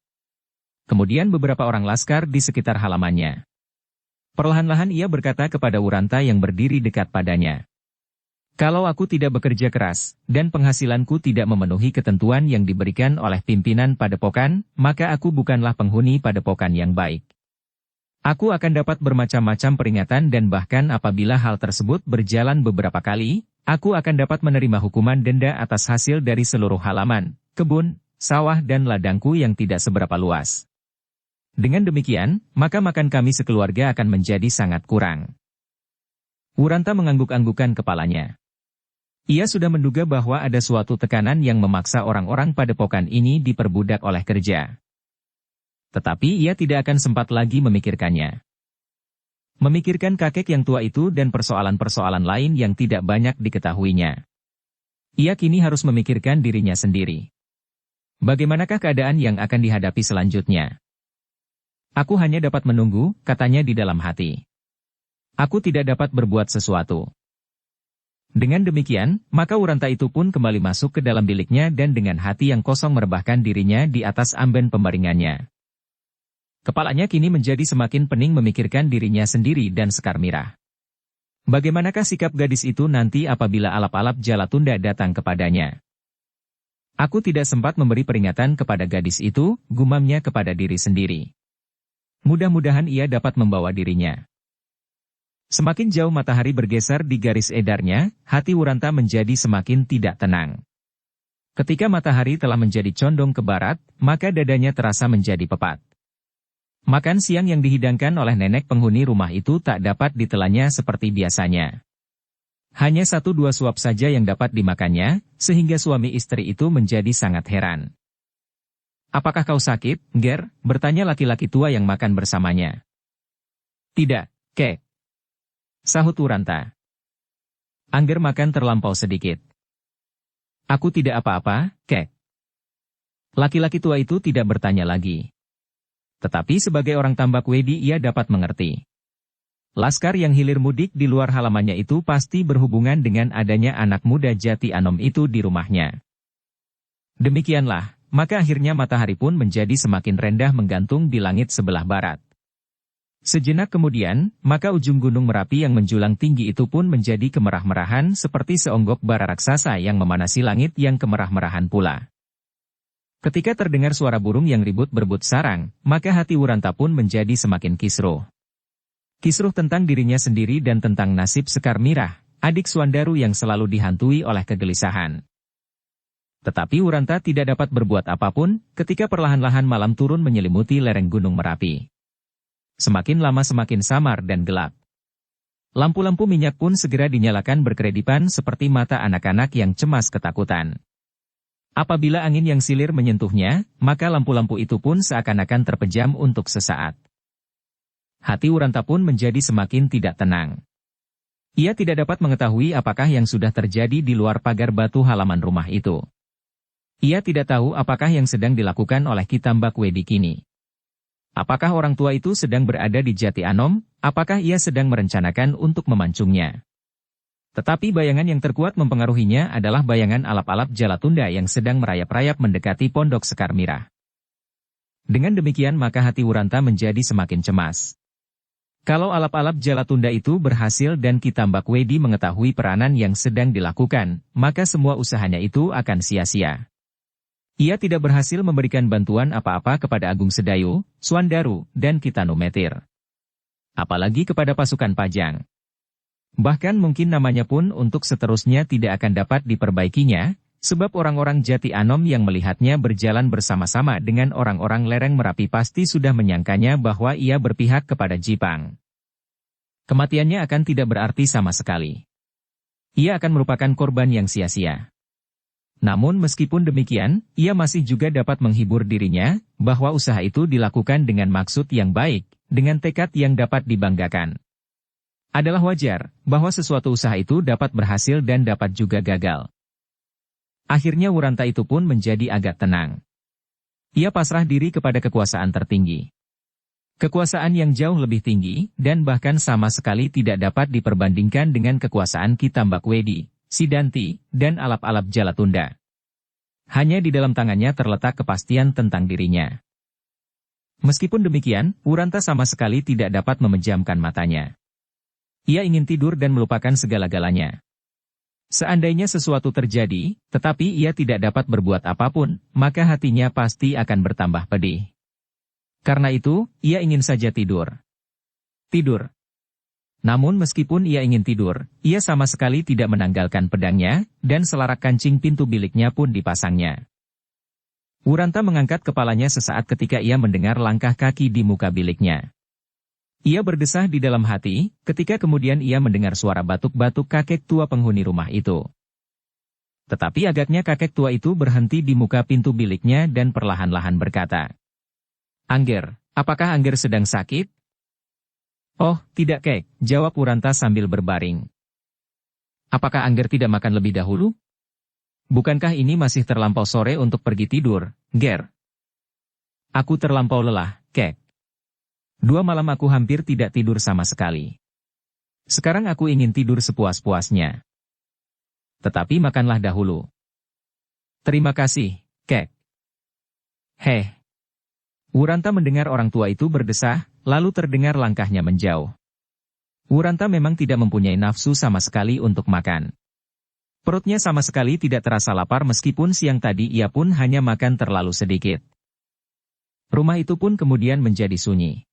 Kemudian beberapa orang laskar di sekitar halamannya. Perlahan-lahan ia berkata kepada Uranta yang berdiri dekat padanya. Kalau aku tidak bekerja keras, dan penghasilanku tidak memenuhi ketentuan yang diberikan oleh pimpinan padepokan, maka aku bukanlah penghuni padepokan yang baik. Aku akan dapat bermacam-macam peringatan dan bahkan apabila hal tersebut berjalan beberapa kali, aku akan dapat menerima hukuman denda atas hasil dari seluruh halaman, kebun, sawah dan ladangku yang tidak seberapa luas. Dengan demikian, maka makan kami sekeluarga akan menjadi sangat kurang. Uranta mengangguk-anggukan kepalanya. Ia sudah menduga bahwa ada suatu tekanan yang memaksa orang-orang padepokan ini diperbudak oleh kerja. Tetapi ia tidak akan sempat lagi memikirkannya. Memikirkan kakek yang tua itu dan persoalan-persoalan lain yang tidak banyak diketahuinya. Ia kini harus memikirkan dirinya sendiri. Bagaimanakah keadaan yang akan dihadapi selanjutnya? Aku hanya dapat menunggu, katanya di dalam hati. Aku tidak dapat berbuat sesuatu. Dengan demikian, maka Uranta itu pun kembali masuk ke dalam biliknya dan dengan hati yang kosong merebahkan dirinya di atas amben pembaringannya. Kepalanya kini menjadi semakin pening memikirkan dirinya sendiri dan Sekar Mirah. Bagaimanakah sikap gadis itu nanti apabila alap-alap Jalatunda datang kepadanya? Aku tidak sempat memberi peringatan kepada gadis itu, gumamnya kepada diri sendiri. Mudah-mudahan ia dapat membawa dirinya. Semakin jauh matahari bergeser di garis edarnya, hati Uranta menjadi semakin tidak tenang. Ketika matahari telah menjadi condong ke barat, maka dadanya terasa menjadi pepat. Makan siang yang dihidangkan oleh nenek penghuni rumah itu tak dapat ditelannya seperti biasanya. Hanya 1-2 suap saja yang dapat dimakannya, sehingga suami istri itu menjadi sangat heran. Apakah kau sakit, Ger? Bertanya laki-laki tua yang makan bersamanya. Tidak, Kek. Sahut Uranta. Angger makan terlampau sedikit. Aku tidak apa-apa, Kek. Laki-laki tua itu tidak bertanya lagi. Tetapi sebagai orang Tambak Wedi ia dapat mengerti. Laskar yang hilir mudik di luar halamannya itu pasti berhubungan dengan adanya anak muda Jati Anom itu di rumahnya. Demikianlah, maka akhirnya matahari pun menjadi semakin rendah menggantung di langit sebelah barat. Sejenak kemudian, maka ujung gunung Merapi yang menjulang tinggi itu pun menjadi kemerah-merahan seperti seonggok bara raksasa yang memanasi langit yang kemerah-merahan pula. Ketika terdengar suara burung yang ribut berebut sarang, maka hati Wuranta pun menjadi semakin kisruh. Kisruh tentang dirinya sendiri dan tentang nasib Sekar Mirah, adik Suandaru yang selalu dihantui oleh kegelisahan. Tetapi Wuranta tidak dapat berbuat apapun ketika perlahan-lahan malam turun menyelimuti lereng gunung Merapi. Semakin lama semakin samar dan gelap. Lampu-lampu minyak pun segera dinyalakan berkedipan seperti mata anak-anak yang cemas ketakutan. Apabila angin yang silir menyentuhnya, maka lampu-lampu itu pun seakan-akan terpejam untuk sesaat. Hati Wuranta pun menjadi semakin tidak tenang. Ia tidak dapat mengetahui apakah yang sudah terjadi di luar pagar batu halaman rumah itu. Ia tidak tahu apakah yang sedang dilakukan oleh Ki Tambak Wedi kini. Apakah orang tua itu sedang berada di Jati Anom, apakah ia sedang merencanakan untuk memancungnya. Tetapi bayangan yang terkuat mempengaruhinya adalah bayangan alap-alap Jalatunda yang sedang merayap-rayap mendekati pondok Sekar Mirah. Dengan demikian maka hati Wuranta menjadi semakin cemas. Kalau alap-alap Jalatunda itu berhasil dan Ki Tambak Wedi mengetahui peranan yang sedang dilakukan, maka semua usahanya itu akan sia-sia. Ia tidak berhasil memberikan bantuan apa-apa kepada Agung Sedayu, Suandaru, dan Ki Tanometir. Apalagi kepada pasukan Pajang. Bahkan mungkin namanya pun untuk seterusnya tidak akan dapat diperbaikinya, sebab orang-orang Jati Anom yang melihatnya berjalan bersama-sama dengan orang-orang lereng Merapi pasti sudah menyangkanya bahwa ia berpihak kepada Jipang. Kematiannya akan tidak berarti sama sekali. Ia akan merupakan korban yang sia-sia. Namun meskipun demikian, ia masih juga dapat menghibur dirinya, bahwa usaha itu dilakukan dengan maksud yang baik, dengan tekad yang dapat dibanggakan. Adalah wajar, bahwa sesuatu usaha itu dapat berhasil dan dapat juga gagal. Akhirnya Wuranta itu pun menjadi agak tenang. Ia pasrah diri kepada kekuasaan tertinggi. Kekuasaan yang jauh lebih tinggi, dan bahkan sama sekali tidak dapat diperbandingkan dengan kekuasaan Ki Tambak Wedi, Sidanti, dan alap-alap Jalatunda. Hanya di dalam tangannya terletak kepastian tentang dirinya. Meskipun demikian, Wuranta sama sekali tidak dapat memejamkan matanya. Ia ingin tidur dan melupakan segala-galanya. Seandainya sesuatu terjadi, tetapi ia tidak dapat berbuat apapun, maka hatinya pasti akan bertambah pedih. Karena itu, ia ingin saja tidur. Tidur. Namun meskipun ia ingin tidur, ia sama sekali tidak menanggalkan pedangnya, dan selarak kancing pintu biliknya pun dipasangnya. Wuranta mengangkat kepalanya sesaat ketika ia mendengar langkah kaki di muka biliknya. Ia berdesah di dalam hati, ketika kemudian ia mendengar suara batuk-batuk kakek tua penghuni rumah itu. Tetapi agaknya kakek tua itu berhenti di muka pintu biliknya dan perlahan-lahan berkata, "Angger, apakah Angger sedang sakit?" "Oh, tidak Kek," jawab Wuranta sambil berbaring. "Apakah Angger tidak makan lebih dahulu? Bukankah ini masih terlampau sore untuk pergi tidur, Ger?" "Aku terlampau lelah, Kek. 2 malam aku hampir tidak tidur sama sekali. Sekarang aku ingin tidur sepuas-puasnya. Tetapi makanlah dahulu." "Terima kasih, Kek." "Heh." Wuranta mendengar orang tua itu berdesah, lalu terdengar langkahnya menjauh. Wuranta memang tidak mempunyai nafsu sama sekali untuk makan. Perutnya sama sekali tidak terasa lapar meskipun siang tadi ia pun hanya makan terlalu sedikit. Rumah itu pun kemudian menjadi sunyi.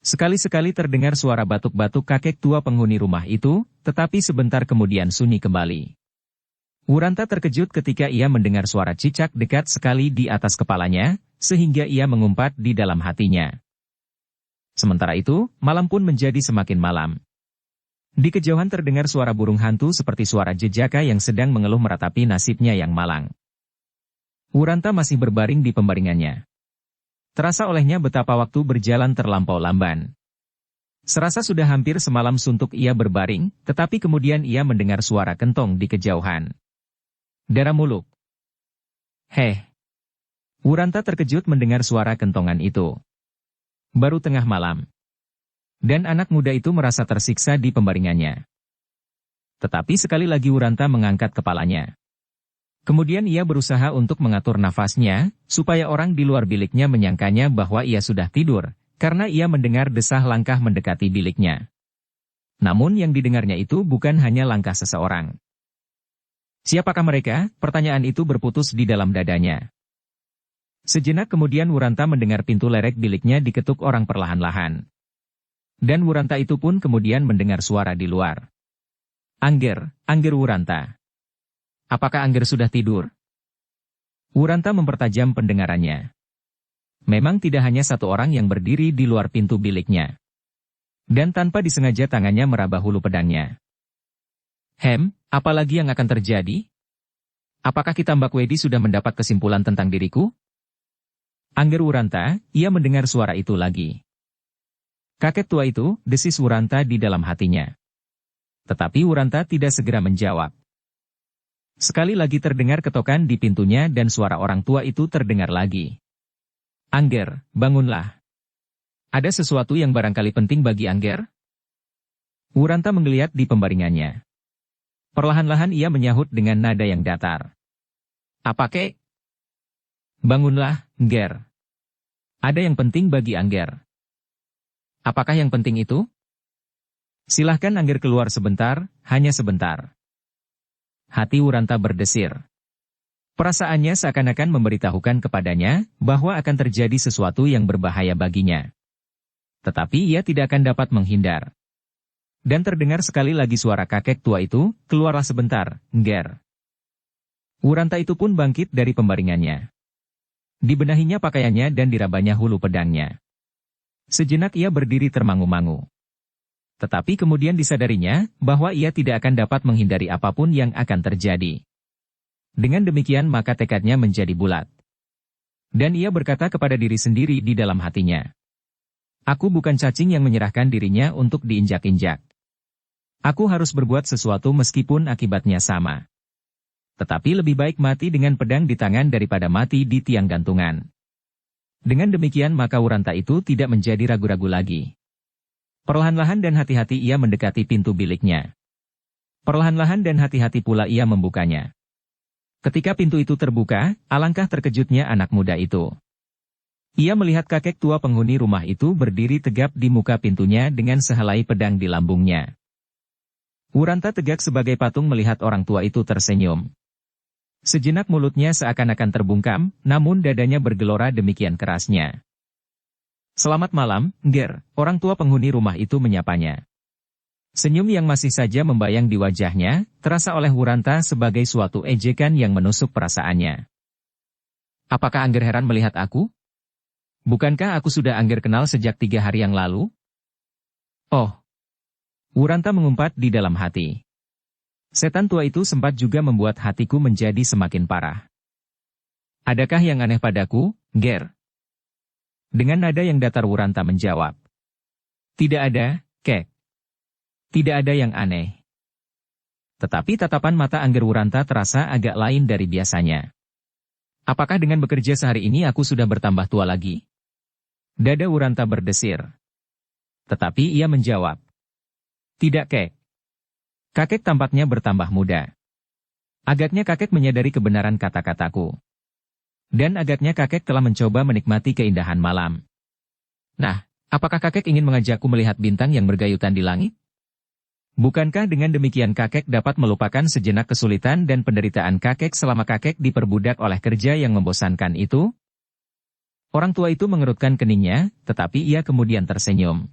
Sekali-sekali terdengar suara batuk-batuk kakek tua penghuni rumah itu, tetapi sebentar kemudian sunyi kembali. Wuranta terkejut ketika ia mendengar suara cicak dekat sekali di atas kepalanya, sehingga ia mengumpat di dalam hatinya. Sementara itu, malam pun menjadi semakin malam. Di kejauhan terdengar suara burung hantu seperti suara jejaka yang sedang mengeluh meratapi nasibnya yang malang. Wuranta masih berbaring di pembaringannya. Terasa olehnya betapa waktu berjalan terlampau lamban. Serasa sudah hampir semalam suntuk ia berbaring, tetapi kemudian ia mendengar suara kentong di kejauhan. Dara muluk. "Heh." Wuranta terkejut mendengar suara kentongan itu. Baru tengah malam. Dan anak muda itu merasa tersiksa di pembaringannya. Tetapi sekali lagi Wuranta mengangkat kepalanya. Kemudian ia berusaha untuk mengatur nafasnya, supaya orang di luar biliknya menyangkanya bahwa ia sudah tidur, karena ia mendengar desah langkah mendekati biliknya. Namun yang didengarnya itu bukan hanya langkah seseorang. Siapakah mereka? Pertanyaan itu berputus di dalam dadanya. Sejenak kemudian Wuranta mendengar pintu lerek biliknya diketuk orang perlahan-lahan. Dan Wuranta itu pun kemudian mendengar suara di luar. Angger Wuranta. Apakah Angger sudah tidur? Wuranta mempertajam pendengarannya. Memang tidak hanya satu orang yang berdiri di luar pintu biliknya. Dan tanpa disengaja tangannya meraba hulu pedangnya. Apalagi yang akan terjadi? Apakah kita Mbak Wedi sudah mendapat kesimpulan tentang diriku? Angger Wuranta, ia mendengar suara itu lagi. Kakek tua itu, desis Wuranta di dalam hatinya. Tetapi Wuranta tidak segera menjawab. Sekali lagi terdengar ketokan di pintunya dan suara orang tua itu terdengar lagi. Angger, bangunlah. Ada sesuatu yang barangkali penting bagi Angger? Wuranta menggeliat di pembaringannya. Perlahan-lahan ia menyahut dengan nada yang datar. Apa kek? Bangunlah, Angger. Ada yang penting bagi Angger. Apakah yang penting itu? Silahkan Angger keluar sebentar, hanya sebentar. Hati Wuranta berdesir. Perasaannya seakan-akan memberitahukan kepadanya bahwa akan terjadi sesuatu yang berbahaya baginya. Tetapi ia tidak akan dapat menghindar. Dan terdengar sekali lagi suara kakek tua itu, keluarlah sebentar, Angger. Wuranta itu pun bangkit dari pembaringannya. Dibenahinya pakaiannya dan dirabanya hulu pedangnya. Sejenak ia berdiri termangu-mangu. Tetapi kemudian disadarinya bahwa ia tidak akan dapat menghindari apapun yang akan terjadi. Dengan demikian maka tekadnya menjadi bulat. Dan ia berkata kepada diri sendiri di dalam hatinya. Aku bukan cacing yang menyerahkan dirinya untuk diinjak-injak. Aku harus berbuat sesuatu meskipun akibatnya sama. Tetapi lebih baik mati dengan pedang di tangan daripada mati di tiang gantungan. Dengan demikian maka Wuranta itu tidak menjadi ragu-ragu lagi. Perlahan-lahan dan hati-hati ia mendekati pintu biliknya. Perlahan-lahan dan hati-hati pula ia membukanya. Ketika pintu itu terbuka, alangkah terkejutnya anak muda itu. Ia melihat kakek tua penghuni rumah itu berdiri tegap di muka pintunya dengan sehelai pedang di lambungnya. Wuranta tegak sebagai patung melihat orang tua itu tersenyum. Sejenak mulutnya seakan-akan terbungkam, namun dadanya bergelora demikian kerasnya. Selamat malam, Angger, orang tua penghuni rumah itu menyapanya. Senyum yang masih saja membayang di wajahnya, terasa oleh Wuranta sebagai suatu ejekan yang menusuk perasaannya. Apakah Angger heran melihat aku? Bukankah aku sudah Angger kenal sejak 3 hari yang lalu? Oh. Wuranta mengumpat di dalam hati. Setan tua itu sempat juga membuat hatiku menjadi semakin parah. Adakah yang aneh padaku, Angger? Dengan nada yang datar Wuranta menjawab. Tidak ada, kek. Tidak ada yang aneh. Tetapi tatapan mata Angger Wuranta terasa agak lain dari biasanya. Apakah dengan bekerja sehari ini aku sudah bertambah tua lagi? Dada Wuranta berdesir. Tetapi ia menjawab. Tidak kek. Kakek tampaknya bertambah muda. Agaknya kakek menyadari kebenaran kata-kataku. Dan agaknya kakek telah mencoba menikmati keindahan malam. Nah, apakah kakek ingin mengajakku melihat bintang yang bergayutan di langit? Bukankah dengan demikian kakek dapat melupakan sejenak kesulitan dan penderitaan kakek selama kakek diperbudak oleh kerja yang membosankan itu? Orang tua itu mengerutkan keningnya, tetapi ia kemudian tersenyum.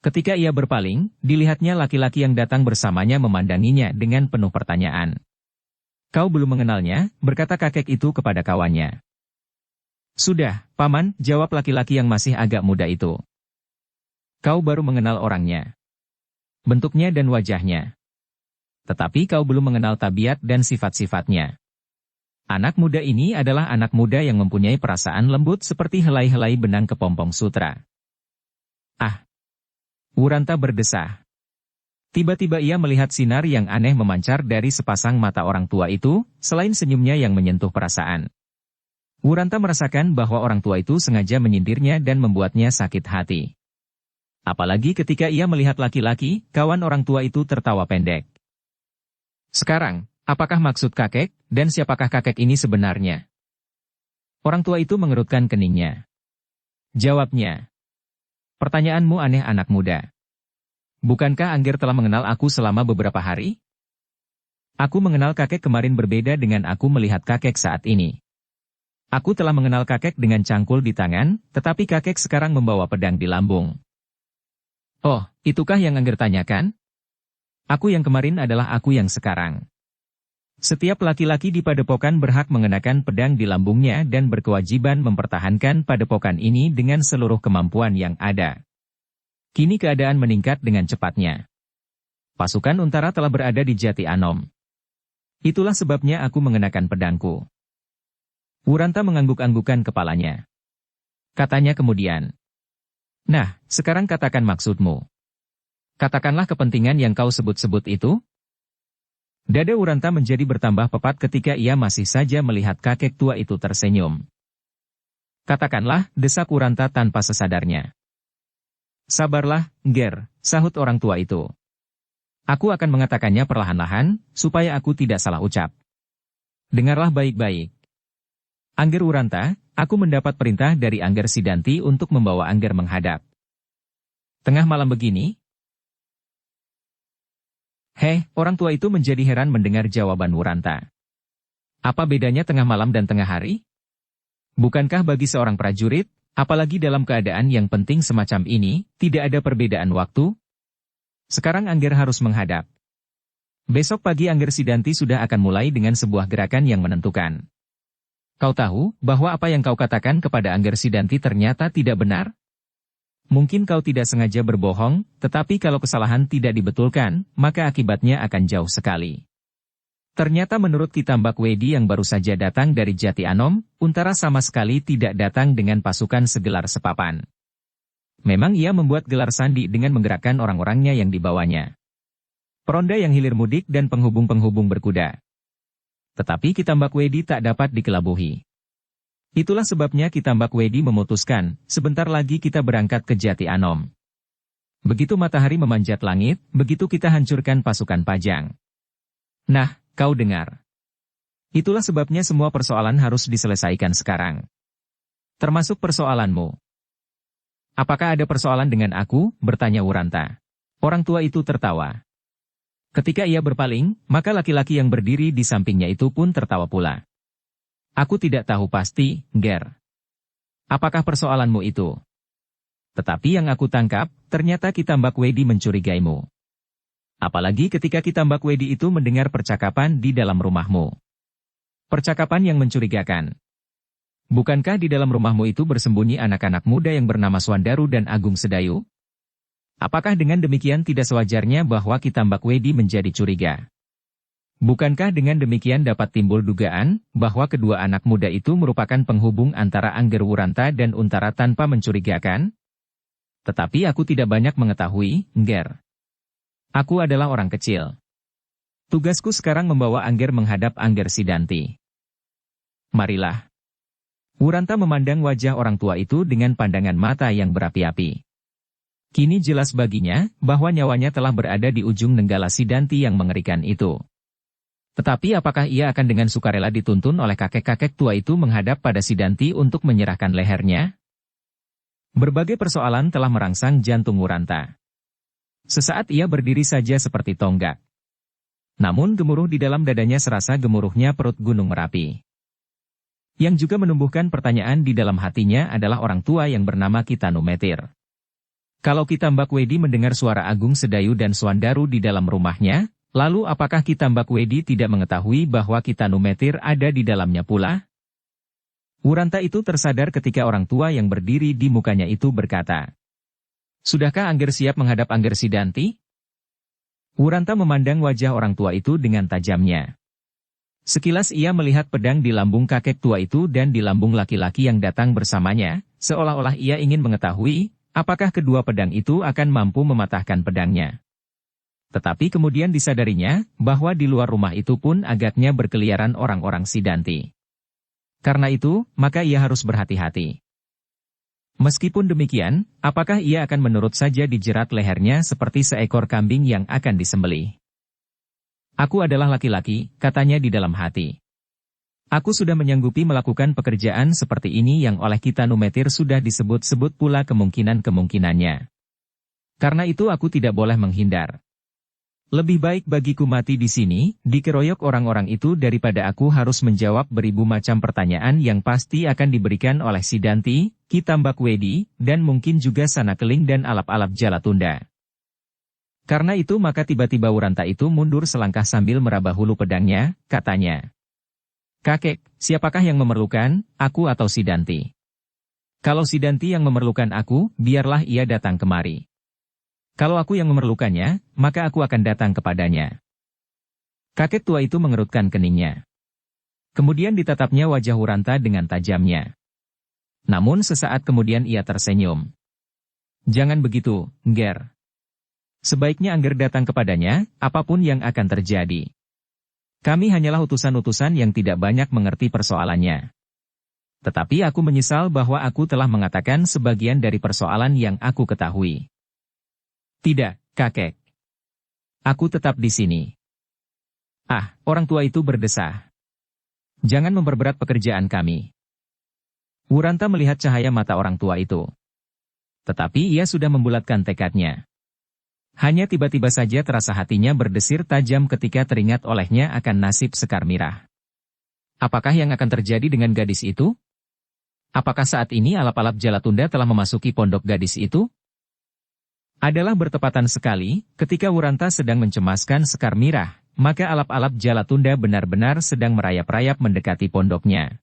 Ketika ia berpaling, dilihatnya laki-laki yang datang bersamanya memandanginya dengan penuh pertanyaan. Kau belum mengenalnya, berkata kakek itu kepada kawannya. Sudah, paman, jawab laki-laki yang masih agak muda itu. Kau baru mengenal orangnya. Bentuknya dan wajahnya. Tetapi kau belum mengenal tabiat dan sifat-sifatnya. Anak muda ini adalah anak muda yang mempunyai perasaan lembut seperti helai-helai benang kepompong sutra. Ah! Wuranta berdesah. Tiba-tiba ia melihat sinar yang aneh memancar dari sepasang mata orang tua itu, selain senyumnya yang menyentuh perasaan. Wuranta merasakan bahwa orang tua itu sengaja menyindirnya dan membuatnya sakit hati. Apalagi ketika ia melihat laki-laki, kawan orang tua itu tertawa pendek. Sekarang, apakah maksud kakek, dan siapakah kakek ini sebenarnya? Orang tua itu mengerutkan keningnya. Jawabnya. Pertanyaanmu aneh anak muda. Bukankah Angger telah mengenal aku selama beberapa hari? Aku mengenal kakek kemarin berbeda dengan aku melihat kakek saat ini. Aku telah mengenal kakek dengan cangkul di tangan, tetapi kakek sekarang membawa pedang di lambung. Oh, itukah yang Angger tanyakan? Aku yang kemarin adalah aku yang sekarang. Setiap laki-laki di padepokan berhak mengenakan pedang di lambungnya dan berkewajiban mempertahankan padepokan ini dengan seluruh kemampuan yang ada. Kini keadaan meningkat dengan cepatnya. Pasukan Untara telah berada di Jati Anom. Itulah sebabnya aku mengenakan pedangku. Wuranta mengangguk-anggukan kepalanya. Katanya kemudian, "Nah, sekarang katakan maksudmu. Katakanlah kepentingan yang kau sebut-sebut itu." Dada Wuranta menjadi bertambah pepat ketika ia masih saja melihat kakek tua itu tersenyum. "Katakanlah," desak Wuranta tanpa sesadarnya. "Sabarlah, Nger," sahut orang tua itu. "Aku akan mengatakannya perlahan-lahan, supaya aku tidak salah ucap. Dengarlah baik-baik. Angger Wuranta, aku mendapat perintah dari Angger Sidanti untuk membawa Angger menghadap. Tengah malam begini?" Orang tua itu menjadi heran mendengar jawaban Wuranta. Apa bedanya tengah malam dan tengah hari? Bukankah bagi seorang prajurit, apalagi dalam keadaan yang penting semacam ini, tidak ada perbedaan waktu? Sekarang Angger harus menghadap. Besok pagi Angger Sidanti sudah akan mulai dengan sebuah gerakan yang menentukan. Kau tahu bahwa apa yang kau katakan kepada Angger Sidanti ternyata tidak benar? Mungkin kau tidak sengaja berbohong, tetapi kalau kesalahan tidak dibetulkan, maka akibatnya akan jauh sekali. Ternyata menurut Kitambak Wedi yang baru saja datang dari Jati Anom, Untara sama sekali tidak datang dengan pasukan segelar sepapan. Memang ia membuat gelar sandi dengan menggerakkan orang-orangnya yang dibawanya. Peronda yang hilir mudik dan penghubung-penghubung berkuda. Tetapi Kitambak Wedi tak dapat dikelabuhi. Itulah sebabnya Kitambak Wedi memutuskan, sebentar lagi kita berangkat ke Jati Anom. Begitu matahari memanjat langit, begitu kita hancurkan pasukan Pajang. Nah, kau dengar. Itulah sebabnya semua persoalan harus diselesaikan sekarang. Termasuk persoalanmu. Apakah ada persoalan dengan aku? Bertanya Wuranta. Orang tua itu tertawa. Ketika ia berpaling, maka laki-laki yang berdiri di sampingnya itu pun tertawa pula. Aku tidak tahu pasti, Nger. Apakah persoalanmu itu? Tetapi yang aku tangkap, ternyata Kitambak Wedi mencurigaimu. Apalagi ketika Kitambak Wedi itu mendengar percakapan di dalam rumahmu. Percakapan yang mencurigakan. Bukankah di dalam rumahmu itu bersembunyi anak-anak muda yang bernama Swandaru dan Agung Sedayu? Apakah dengan demikian tidak sewajarnya bahwa Kitambak Wedi menjadi curiga? Bukankah dengan demikian dapat timbul dugaan bahwa kedua anak muda itu merupakan penghubung antara Angger Wuranta dan Untara tanpa mencurigakan? Tetapi aku tidak banyak mengetahui, Nger. Aku adalah orang kecil. Tugasku sekarang membawa Angger menghadap Angger Sidanti. Marilah. Wuranta memandang wajah orang tua itu dengan pandangan mata yang berapi-api. Kini jelas baginya bahwa nyawanya telah berada di ujung nenggala Sidanti yang mengerikan itu. Tetapi apakah ia akan dengan sukarela dituntun oleh kakek-kakek tua itu menghadap pada Sidanti untuk menyerahkan lehernya? Berbagai persoalan telah merangsang jantung Wuranta. Sesaat ia berdiri saja seperti tonggak. Namun gemuruh di dalam dadanya serasa gemuruhnya perut gunung Merapi. Yang juga menumbuhkan pertanyaan di dalam hatinya adalah orang tua yang bernama Kitanumetir. Kalau Kitambak Wedi mendengar suara Agung Sedayu dan Swandaru di dalam rumahnya, lalu apakah Kitambak Wedi tidak mengetahui bahwa Kitanumetir ada di dalamnya pula? Wuranta itu tersadar ketika orang tua yang berdiri di mukanya itu berkata, "Sudahkah Angger siap menghadap Angger Sidanti?" Wuranta memandang wajah orang tua itu dengan tajamnya. Sekilas ia melihat pedang di lambung kakek tua itu dan di lambung laki-laki yang datang bersamanya, seolah-olah ia ingin mengetahui, apakah kedua pedang itu akan mampu mematahkan pedangnya. Tetapi kemudian disadarinya, bahwa di luar rumah itu pun agaknya berkeliaran orang-orang Sidanti. Karena itu, maka ia harus berhati-hati. Meskipun demikian, apakah ia akan menurut saja dijerat lehernya seperti seekor kambing yang akan disembelih? Aku adalah laki-laki, katanya di dalam hati. Aku sudah menyanggupi melakukan pekerjaan seperti ini yang oleh kita Numetir sudah disebut-sebut pula kemungkinan-kemungkinannya. Karena itu aku tidak boleh menghindar. Lebih baik bagiku mati di sini, dikeroyok orang-orang itu daripada aku harus menjawab beribu macam pertanyaan yang pasti akan diberikan oleh Sidanti, Ki Tambakwedi, dan mungkin juga Sanakeling dan alap-alap Jalatunda. Karena itu maka tiba-tiba Wuranta itu mundur selangkah sambil meraba hulu pedangnya, katanya. Kakek, siapakah yang memerlukan, aku atau Sidanti? Kalau Sidanti yang memerlukan aku, biarlah ia datang kemari. Kalau aku yang memerlukannya, maka aku akan datang kepadanya. Kakek tua itu mengerutkan keningnya. Kemudian ditatapnya wajah Wuranta dengan tajamnya. Namun sesaat kemudian ia tersenyum. Jangan begitu, Ngger. Sebaiknya Angger datang kepadanya, apapun yang akan terjadi. Kami hanyalah utusan-utusan yang tidak banyak mengerti persoalannya. Tetapi aku menyesal bahwa aku telah mengatakan sebagian dari persoalan yang aku ketahui. Tidak, kakek. Aku tetap di sini. Ah, orang tua itu berdesah. Jangan memperberat pekerjaan kami. Wuranta melihat cahaya mata orang tua itu. Tetapi ia sudah membulatkan tekadnya. Hanya tiba-tiba saja terasa hatinya berdesir tajam ketika teringat olehnya akan nasib Sekar Mirah. Apakah yang akan terjadi dengan gadis itu? Apakah saat ini alap-alap Jalatunda telah memasuki pondok gadis itu? Adalah bertepatan sekali, ketika Wuranta sedang mencemaskan Sekar Mirah, maka alap-alap Jalatunda benar-benar sedang merayap-rayap mendekati pondoknya.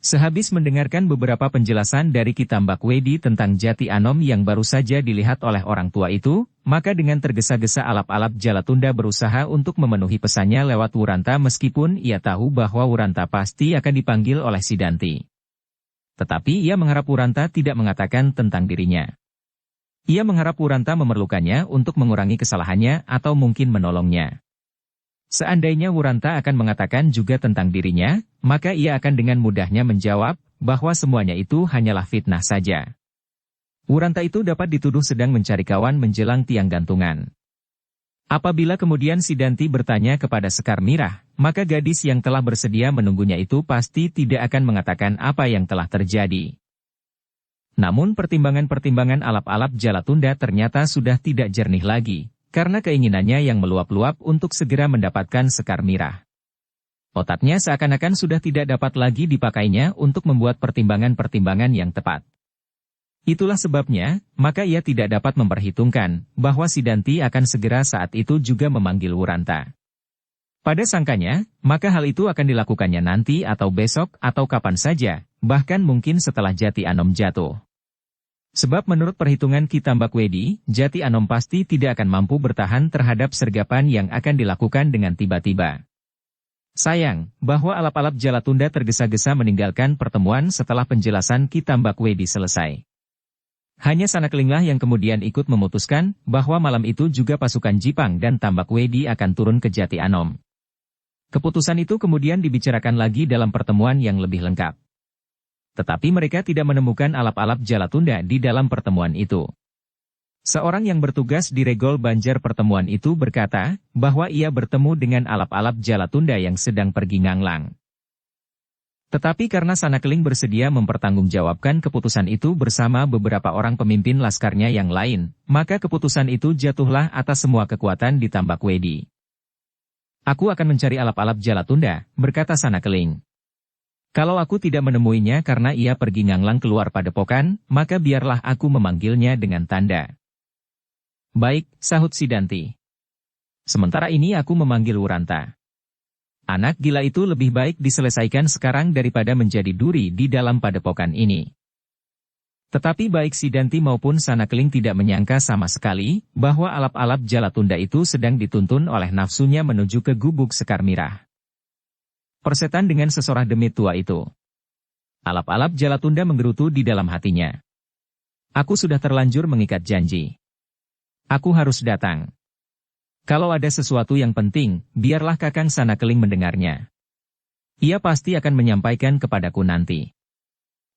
Sehabis mendengarkan beberapa penjelasan dari Ki Tambakwedi tentang Jati Anom yang baru saja dilihat oleh orang tua itu, maka dengan tergesa-gesa alap-alap Jalatunda berusaha untuk memenuhi pesannya lewat Wuranta meskipun ia tahu bahwa Wuranta pasti akan dipanggil oleh Sidanti. Tetapi ia mengharap Wuranta tidak mengatakan tentang dirinya. Ia mengharap Wuranta memerlukannya untuk mengurangi kesalahannya atau mungkin menolongnya. Seandainya Wuranta akan mengatakan juga tentang dirinya, maka ia akan dengan mudahnya menjawab bahwa semuanya itu hanyalah fitnah saja. Wuranta itu dapat dituduh sedang mencari kawan menjelang tiang gantungan. Apabila kemudian Sidanti bertanya kepada Sekar Mirah, maka gadis yang telah bersedia menunggunya itu pasti tidak akan mengatakan apa yang telah terjadi. Namun pertimbangan-pertimbangan alap-alap Jalatunda ternyata sudah tidak jernih lagi, karena keinginannya yang meluap-luap untuk segera mendapatkan Sekar Mirah. Otaknya seakan-akan sudah tidak dapat lagi dipakainya untuk membuat pertimbangan-pertimbangan yang tepat. Itulah sebabnya, maka ia tidak dapat memperhitungkan bahwa Sidanti akan segera saat itu juga memanggil Wuranta. Pada sangkanya, maka hal itu akan dilakukannya nanti atau besok atau kapan saja, bahkan mungkin setelah Jati Anom jatuh. Sebab menurut perhitungan Ki Tambakwedi, Jati Anom pasti tidak akan mampu bertahan terhadap sergapan yang akan dilakukan dengan tiba-tiba. Sayang, bahwa alap-alap Jalatunda tergesa-gesa meninggalkan pertemuan setelah penjelasan Ki Tambakwedi selesai. Hanya Sanakelinglah yang kemudian ikut memutuskan bahwa malam itu juga pasukan Jipang dan Tambakwedi akan turun ke Jati Anom. Keputusan itu kemudian dibicarakan lagi dalam pertemuan yang lebih lengkap. Tetapi mereka tidak menemukan alap-alap Jalatunda di dalam pertemuan itu. Seorang yang bertugas di Regol Banjar pertemuan itu berkata, bahwa ia bertemu dengan alap-alap Jalatunda yang sedang pergi nganglang. Tetapi karena Sanakeling bersedia mempertanggungjawabkan keputusan itu bersama beberapa orang pemimpin laskarnya yang lain, maka keputusan itu jatuhlah atas semua kekuatan di Tambakwedi. Aku akan mencari alap-alap Jalatunda, berkata Sanakeling. Kalau aku tidak menemuinya karena ia pergi nganglang keluar padepokan, maka biarlah aku memanggilnya dengan tanda. Baik, sahut Sidanti. Sementara ini aku memanggil Wuranta. Anak gila itu lebih baik diselesaikan sekarang daripada menjadi duri di dalam padepokan ini. Tetapi baik Sidanti maupun Sanakeling tidak menyangka sama sekali bahwa alap-alap Jalatunda itu sedang dituntun oleh nafsunya menuju ke gubuk Sekar Mirah. Persetan dengan sesorah demit tua itu. Alap-alap Jalatunda menggerutu di dalam hatinya. Aku sudah terlanjur mengikat janji. Aku harus datang. Kalau ada sesuatu yang penting, biarlah Kakang Sanakeling mendengarnya. Ia pasti akan menyampaikan kepadaku nanti.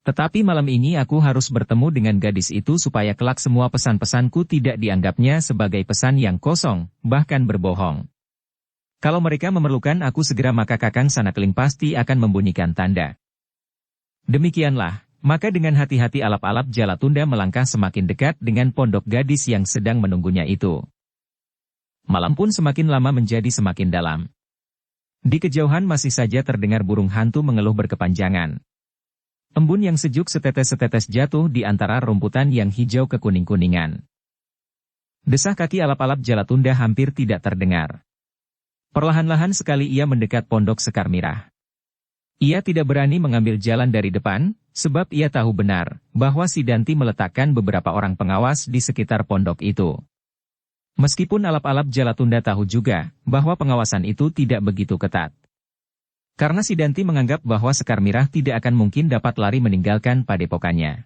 Tetapi malam ini aku harus bertemu dengan gadis itu supaya kelak semua pesan-pesanku tidak dianggapnya sebagai pesan yang kosong, bahkan berbohong. Kalau mereka memerlukan aku segera maka Kakang Sanakeling pasti akan membunyikan tanda. Demikianlah, maka dengan hati-hati alap-alap Jalatunda melangkah semakin dekat dengan pondok gadis yang sedang menunggunya itu. Malam pun semakin lama menjadi semakin dalam. Di kejauhan masih saja terdengar burung hantu mengeluh berkepanjangan. Embun yang sejuk setetes-setetes jatuh di antara rumputan yang hijau kekuning-kuningan. Desah kaki alap-alap Jalatunda hampir tidak terdengar. Perlahan-lahan sekali ia mendekat pondok Sekar Mirah. Ia tidak berani mengambil jalan dari depan, sebab ia tahu benar bahwa Sidanti meletakkan beberapa orang pengawas di sekitar pondok itu. Meskipun alap-alap Jalatunda tahu juga bahwa pengawasan itu tidak begitu ketat. Karena Sidanti menganggap bahwa Sekar Mirah tidak akan mungkin dapat lari meninggalkan padepokannya.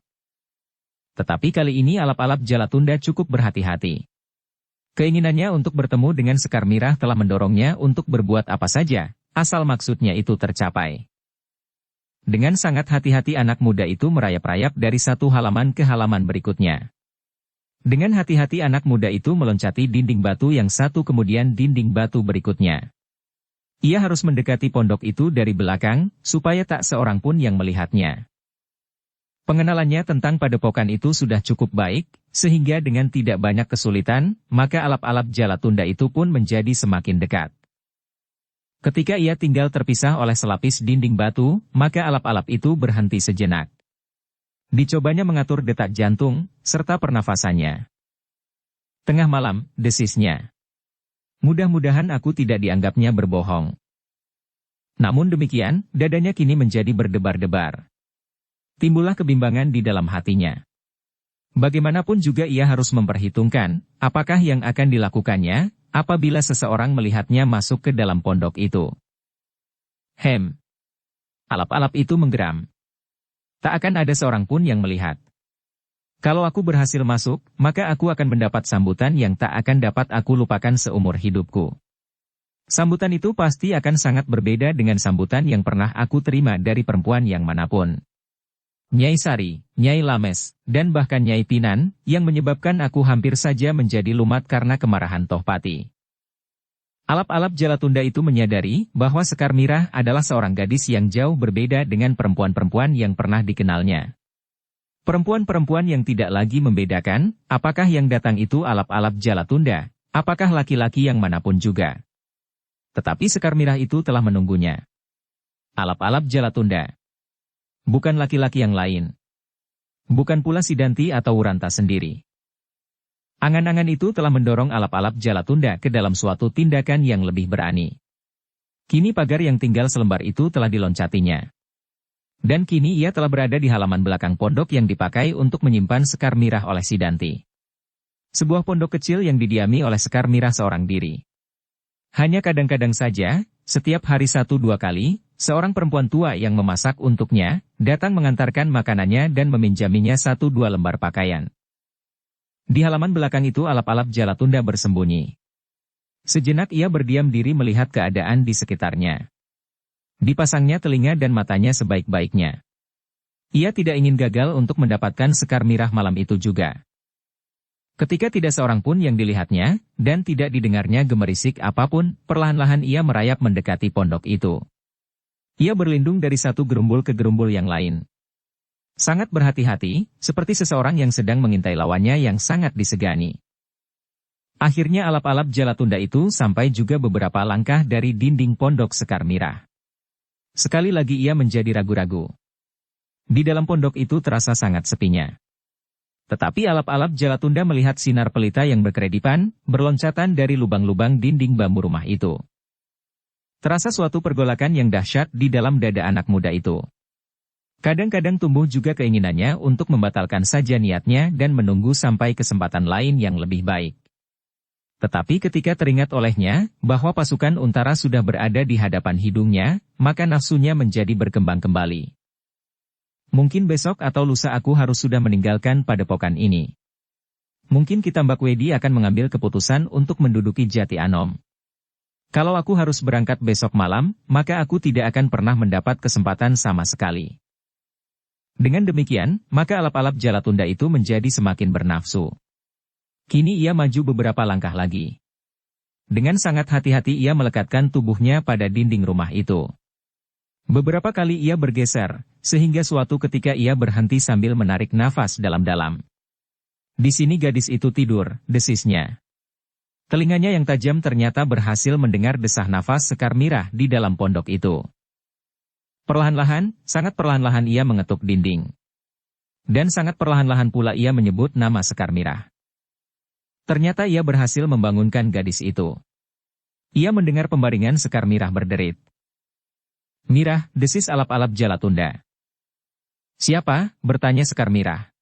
Tetapi kali ini alap-alap Jalatunda cukup berhati-hati. Keinginannya untuk bertemu dengan Sekar Mirah telah mendorongnya untuk berbuat apa saja, asal maksudnya itu tercapai. Dengan sangat hati-hati anak muda itu merayap-rayap dari satu halaman ke halaman berikutnya. Dengan hati-hati anak muda itu meloncati dinding batu yang satu kemudian dinding batu berikutnya. Ia harus mendekati pondok itu dari belakang, supaya tak seorang pun yang melihatnya. Pengenalannya tentang padepokan itu sudah cukup baik, sehingga dengan tidak banyak kesulitan, maka alap-alap Jalatunda itu pun menjadi semakin dekat. Ketika ia tinggal terpisah oleh selapis dinding batu, maka alap-alap itu berhenti sejenak. Dicobanya mengatur detak jantung, serta pernafasannya. Tengah malam, desisnya. Mudah-mudahan aku tidak dianggapnya berbohong. Namun demikian, dadanya kini menjadi berdebar-debar. Timbullah kebimbangan di dalam hatinya. Bagaimanapun juga ia harus memperhitungkan, apakah yang akan dilakukannya, apabila seseorang melihatnya masuk ke dalam pondok itu. Alap-alap itu menggeram. Tak akan ada seorang pun yang melihat. Kalau aku berhasil masuk, maka aku akan mendapat sambutan yang tak akan dapat aku lupakan seumur hidupku. Sambutan itu pasti akan sangat berbeda dengan sambutan yang pernah aku terima dari perempuan yang manapun. Nyai Sari, Nyai Lames, dan bahkan Nyai Pinan, yang menyebabkan aku hampir saja menjadi lumat karena kemarahan Tohpati. Alap-alap Jalatunda itu menyadari bahwa Sekar Mirah adalah seorang gadis yang jauh berbeda dengan perempuan-perempuan yang pernah dikenalnya. Perempuan-perempuan yang tidak lagi membedakan, apakah yang datang itu alap-alap Jalatunda, apakah laki-laki yang manapun juga. Tetapi Sekar Mirah itu telah menunggunya. Alap-alap Jalatunda. Bukan laki-laki yang lain. Bukan pula Sidanti atau Wuranta sendiri. Angan-angan itu telah mendorong alap-alap Jalatunda ke dalam suatu tindakan yang lebih berani. Kini pagar yang tinggal selembar itu telah diloncatinya. Dan kini ia telah berada di halaman belakang pondok yang dipakai untuk menyimpan Sekar Mirah oleh Sidanti. Sebuah pondok kecil yang didiami oleh Sekar Mirah seorang diri. Hanya kadang-kadang saja, setiap hari 1-2 kali, seorang perempuan tua yang memasak untuknya, datang mengantarkan makanannya dan meminjaminya 1-2 lembar pakaian. Di halaman belakang itu alap-alap Jalatunda bersembunyi. Sejenak ia berdiam diri melihat keadaan di sekitarnya. Dipasangnya telinga dan matanya sebaik-baiknya. Ia tidak ingin gagal untuk mendapatkan Sekar Mirah malam itu juga. Ketika tidak seorang pun yang dilihatnya, dan tidak didengarnya gemerisik apapun, perlahan-lahan ia merayap mendekati pondok itu. Ia berlindung dari satu gerumbul ke gerumbul yang lain. Sangat berhati-hati, seperti seseorang yang sedang mengintai lawannya yang sangat disegani. Akhirnya alap-alap Jalatunda itu sampai juga beberapa langkah dari dinding pondok Sekar Mirah. Sekali lagi ia menjadi ragu-ragu. Di dalam pondok itu terasa sangat sepinya. Tetapi alap-alap Jalatunda melihat sinar pelita yang berkeredipan, berloncatan dari lubang-lubang dinding bambu rumah itu. Terasa suatu pergolakan yang dahsyat di dalam dada anak muda itu. Kadang-kadang tumbuh juga keinginannya untuk membatalkan saja niatnya dan menunggu sampai kesempatan lain yang lebih baik. Tetapi ketika teringat olehnya bahwa pasukan Untara sudah berada di hadapan hidungnya, maka nafsunya menjadi berkembang kembali. Mungkin besok atau lusa aku harus sudah meninggalkan padepokan ini. Mungkin Kitambak Wedi akan mengambil keputusan untuk menduduki Jati Anom. Kalau aku harus berangkat besok malam, maka aku tidak akan pernah mendapat kesempatan sama sekali. Dengan demikian, maka alap-alap Jalatunda itu menjadi semakin bernafsu. Kini ia maju beberapa langkah lagi. Dengan sangat hati-hati ia melekatkan tubuhnya pada dinding rumah itu. Beberapa kali ia bergeser, sehingga suatu ketika ia berhenti sambil menarik nafas dalam-dalam. Di sini gadis itu tidur, desisnya. Telinganya yang tajam ternyata berhasil mendengar desah nafas Sekar Mirah di dalam pondok itu. Perlahan-lahan, sangat perlahan-lahan ia mengetuk dinding. Dan sangat perlahan-lahan pula ia menyebut nama Sekar Mirah. Ternyata ia berhasil membangunkan gadis itu. Ia mendengar pembaringan Sekar Mirah berderit. "Mirah," desis alap-alap Jalatunda. "Siapa?" bertanya Sekar Mirah.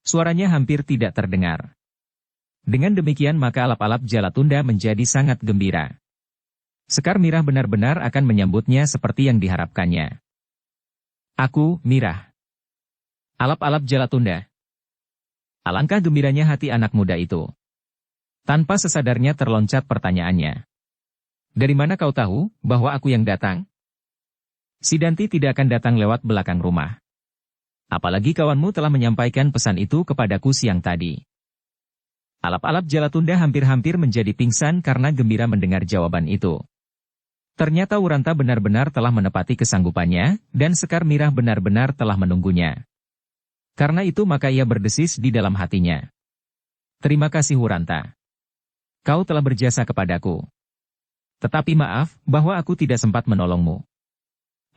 Suaranya hampir tidak terdengar. Dengan demikian maka alap-alap Jalatunda menjadi sangat gembira. Sekar Mirah benar-benar akan menyambutnya seperti yang diharapkannya. "Aku, Mirah." Alap-alap Jalatunda. Alangkah gembiranya hati anak muda itu. Tanpa sesadarnya terloncat pertanyaannya. "Dari mana kau tahu bahwa aku yang datang?" "Si Danti tidak akan datang lewat belakang rumah. Apalagi kawanmu telah menyampaikan pesan itu kepadaku siang tadi." Alap-alap Jalatunda hampir-hampir menjadi pingsan karena gembira mendengar jawaban itu. Ternyata Wuranta benar-benar telah menepati kesanggupannya, dan Sekar Mirah benar-benar telah menunggunya. Karena itu maka ia berdesis di dalam hatinya. "Terima kasih Wuranta. Kau telah berjasa kepadaku. Tetapi maaf, bahwa aku tidak sempat menolongmu.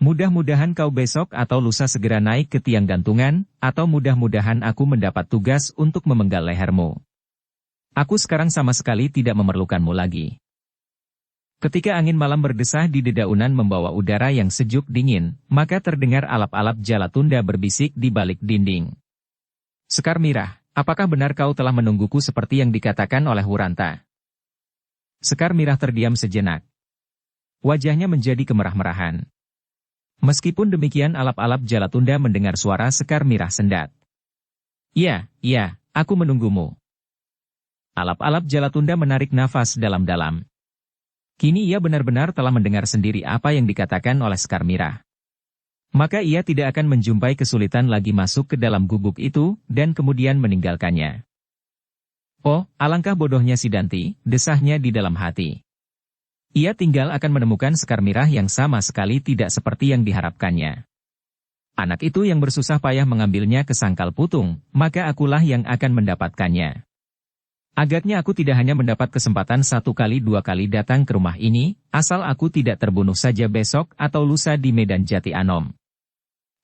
Mudah-mudahan kau besok atau lusa segera naik ke tiang gantungan, atau mudah-mudahan aku mendapat tugas untuk memenggal lehermu. Aku sekarang sama sekali tidak memerlukanmu lagi." Ketika angin malam berdesah di dedaunan membawa udara yang sejuk dingin, maka terdengar alap-alap Jalatunda berbisik di balik dinding. "Sekar Mirah, apakah benar kau telah menungguku seperti yang dikatakan oleh Wuranta?" Sekar Mirah terdiam sejenak. Wajahnya menjadi kemerah-merahan. Meskipun demikian alap-alap Jalatunda mendengar suara Sekar Mirah sendat. Iya, aku menunggumu." Alap-alap Jalatunda menarik nafas dalam-dalam. Kini ia benar-benar telah mendengar sendiri apa yang dikatakan oleh Sekar Mirah. Maka ia tidak akan menjumpai kesulitan lagi masuk ke dalam gubuk itu, dan kemudian meninggalkannya. "Oh, alangkah bodohnya si Danti," desahnya di dalam hati. Ia tinggal akan menemukan Sekar Mirah yang sama sekali tidak seperti yang diharapkannya. Anak itu yang bersusah payah mengambilnya ke sangkal putung, maka akulah yang akan mendapatkannya. Agaknya aku tidak hanya mendapat kesempatan 1 kali 2 kali datang ke rumah ini, asal aku tidak terbunuh saja besok atau lusa di Medan Jati Anom.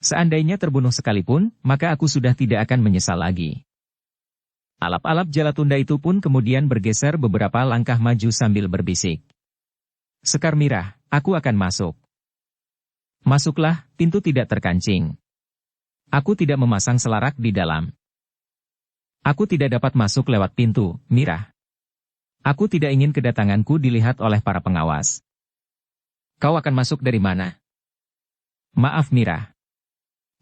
Seandainya terbunuh sekalipun, maka aku sudah tidak akan menyesal lagi." Alap-alap Jalatunda itu pun kemudian bergeser beberapa langkah maju sambil berbisik. "Sekar Mirah, aku akan masuk." "Masuklah, pintu tidak terkancing. Aku tidak memasang selarak di dalam." "Aku tidak dapat masuk lewat pintu, Mirah. Aku tidak ingin kedatanganku dilihat oleh para pengawas." "Kau akan masuk dari mana?" "Maaf Mirah.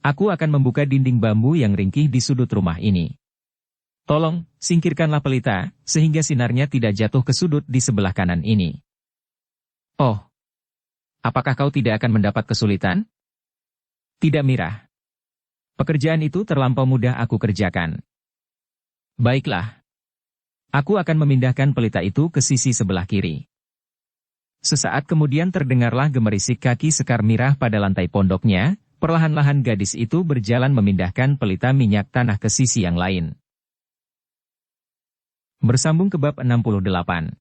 Aku akan membuka dinding bambu yang ringkih di sudut rumah ini. Tolong, singkirkanlah pelita, sehingga sinarnya tidak jatuh ke sudut di sebelah kanan ini." "Oh, apakah kau tidak akan mendapat kesulitan?" "Tidak Mirah. Pekerjaan itu terlampau mudah aku kerjakan." "Baiklah. Aku akan memindahkan pelita itu ke sisi sebelah kiri." Sesaat kemudian terdengarlah gemerisik kaki Sekar Mirah pada lantai pondoknya, perlahan-lahan gadis itu berjalan memindahkan pelita minyak tanah ke sisi yang lain. Bersambung ke bab 68.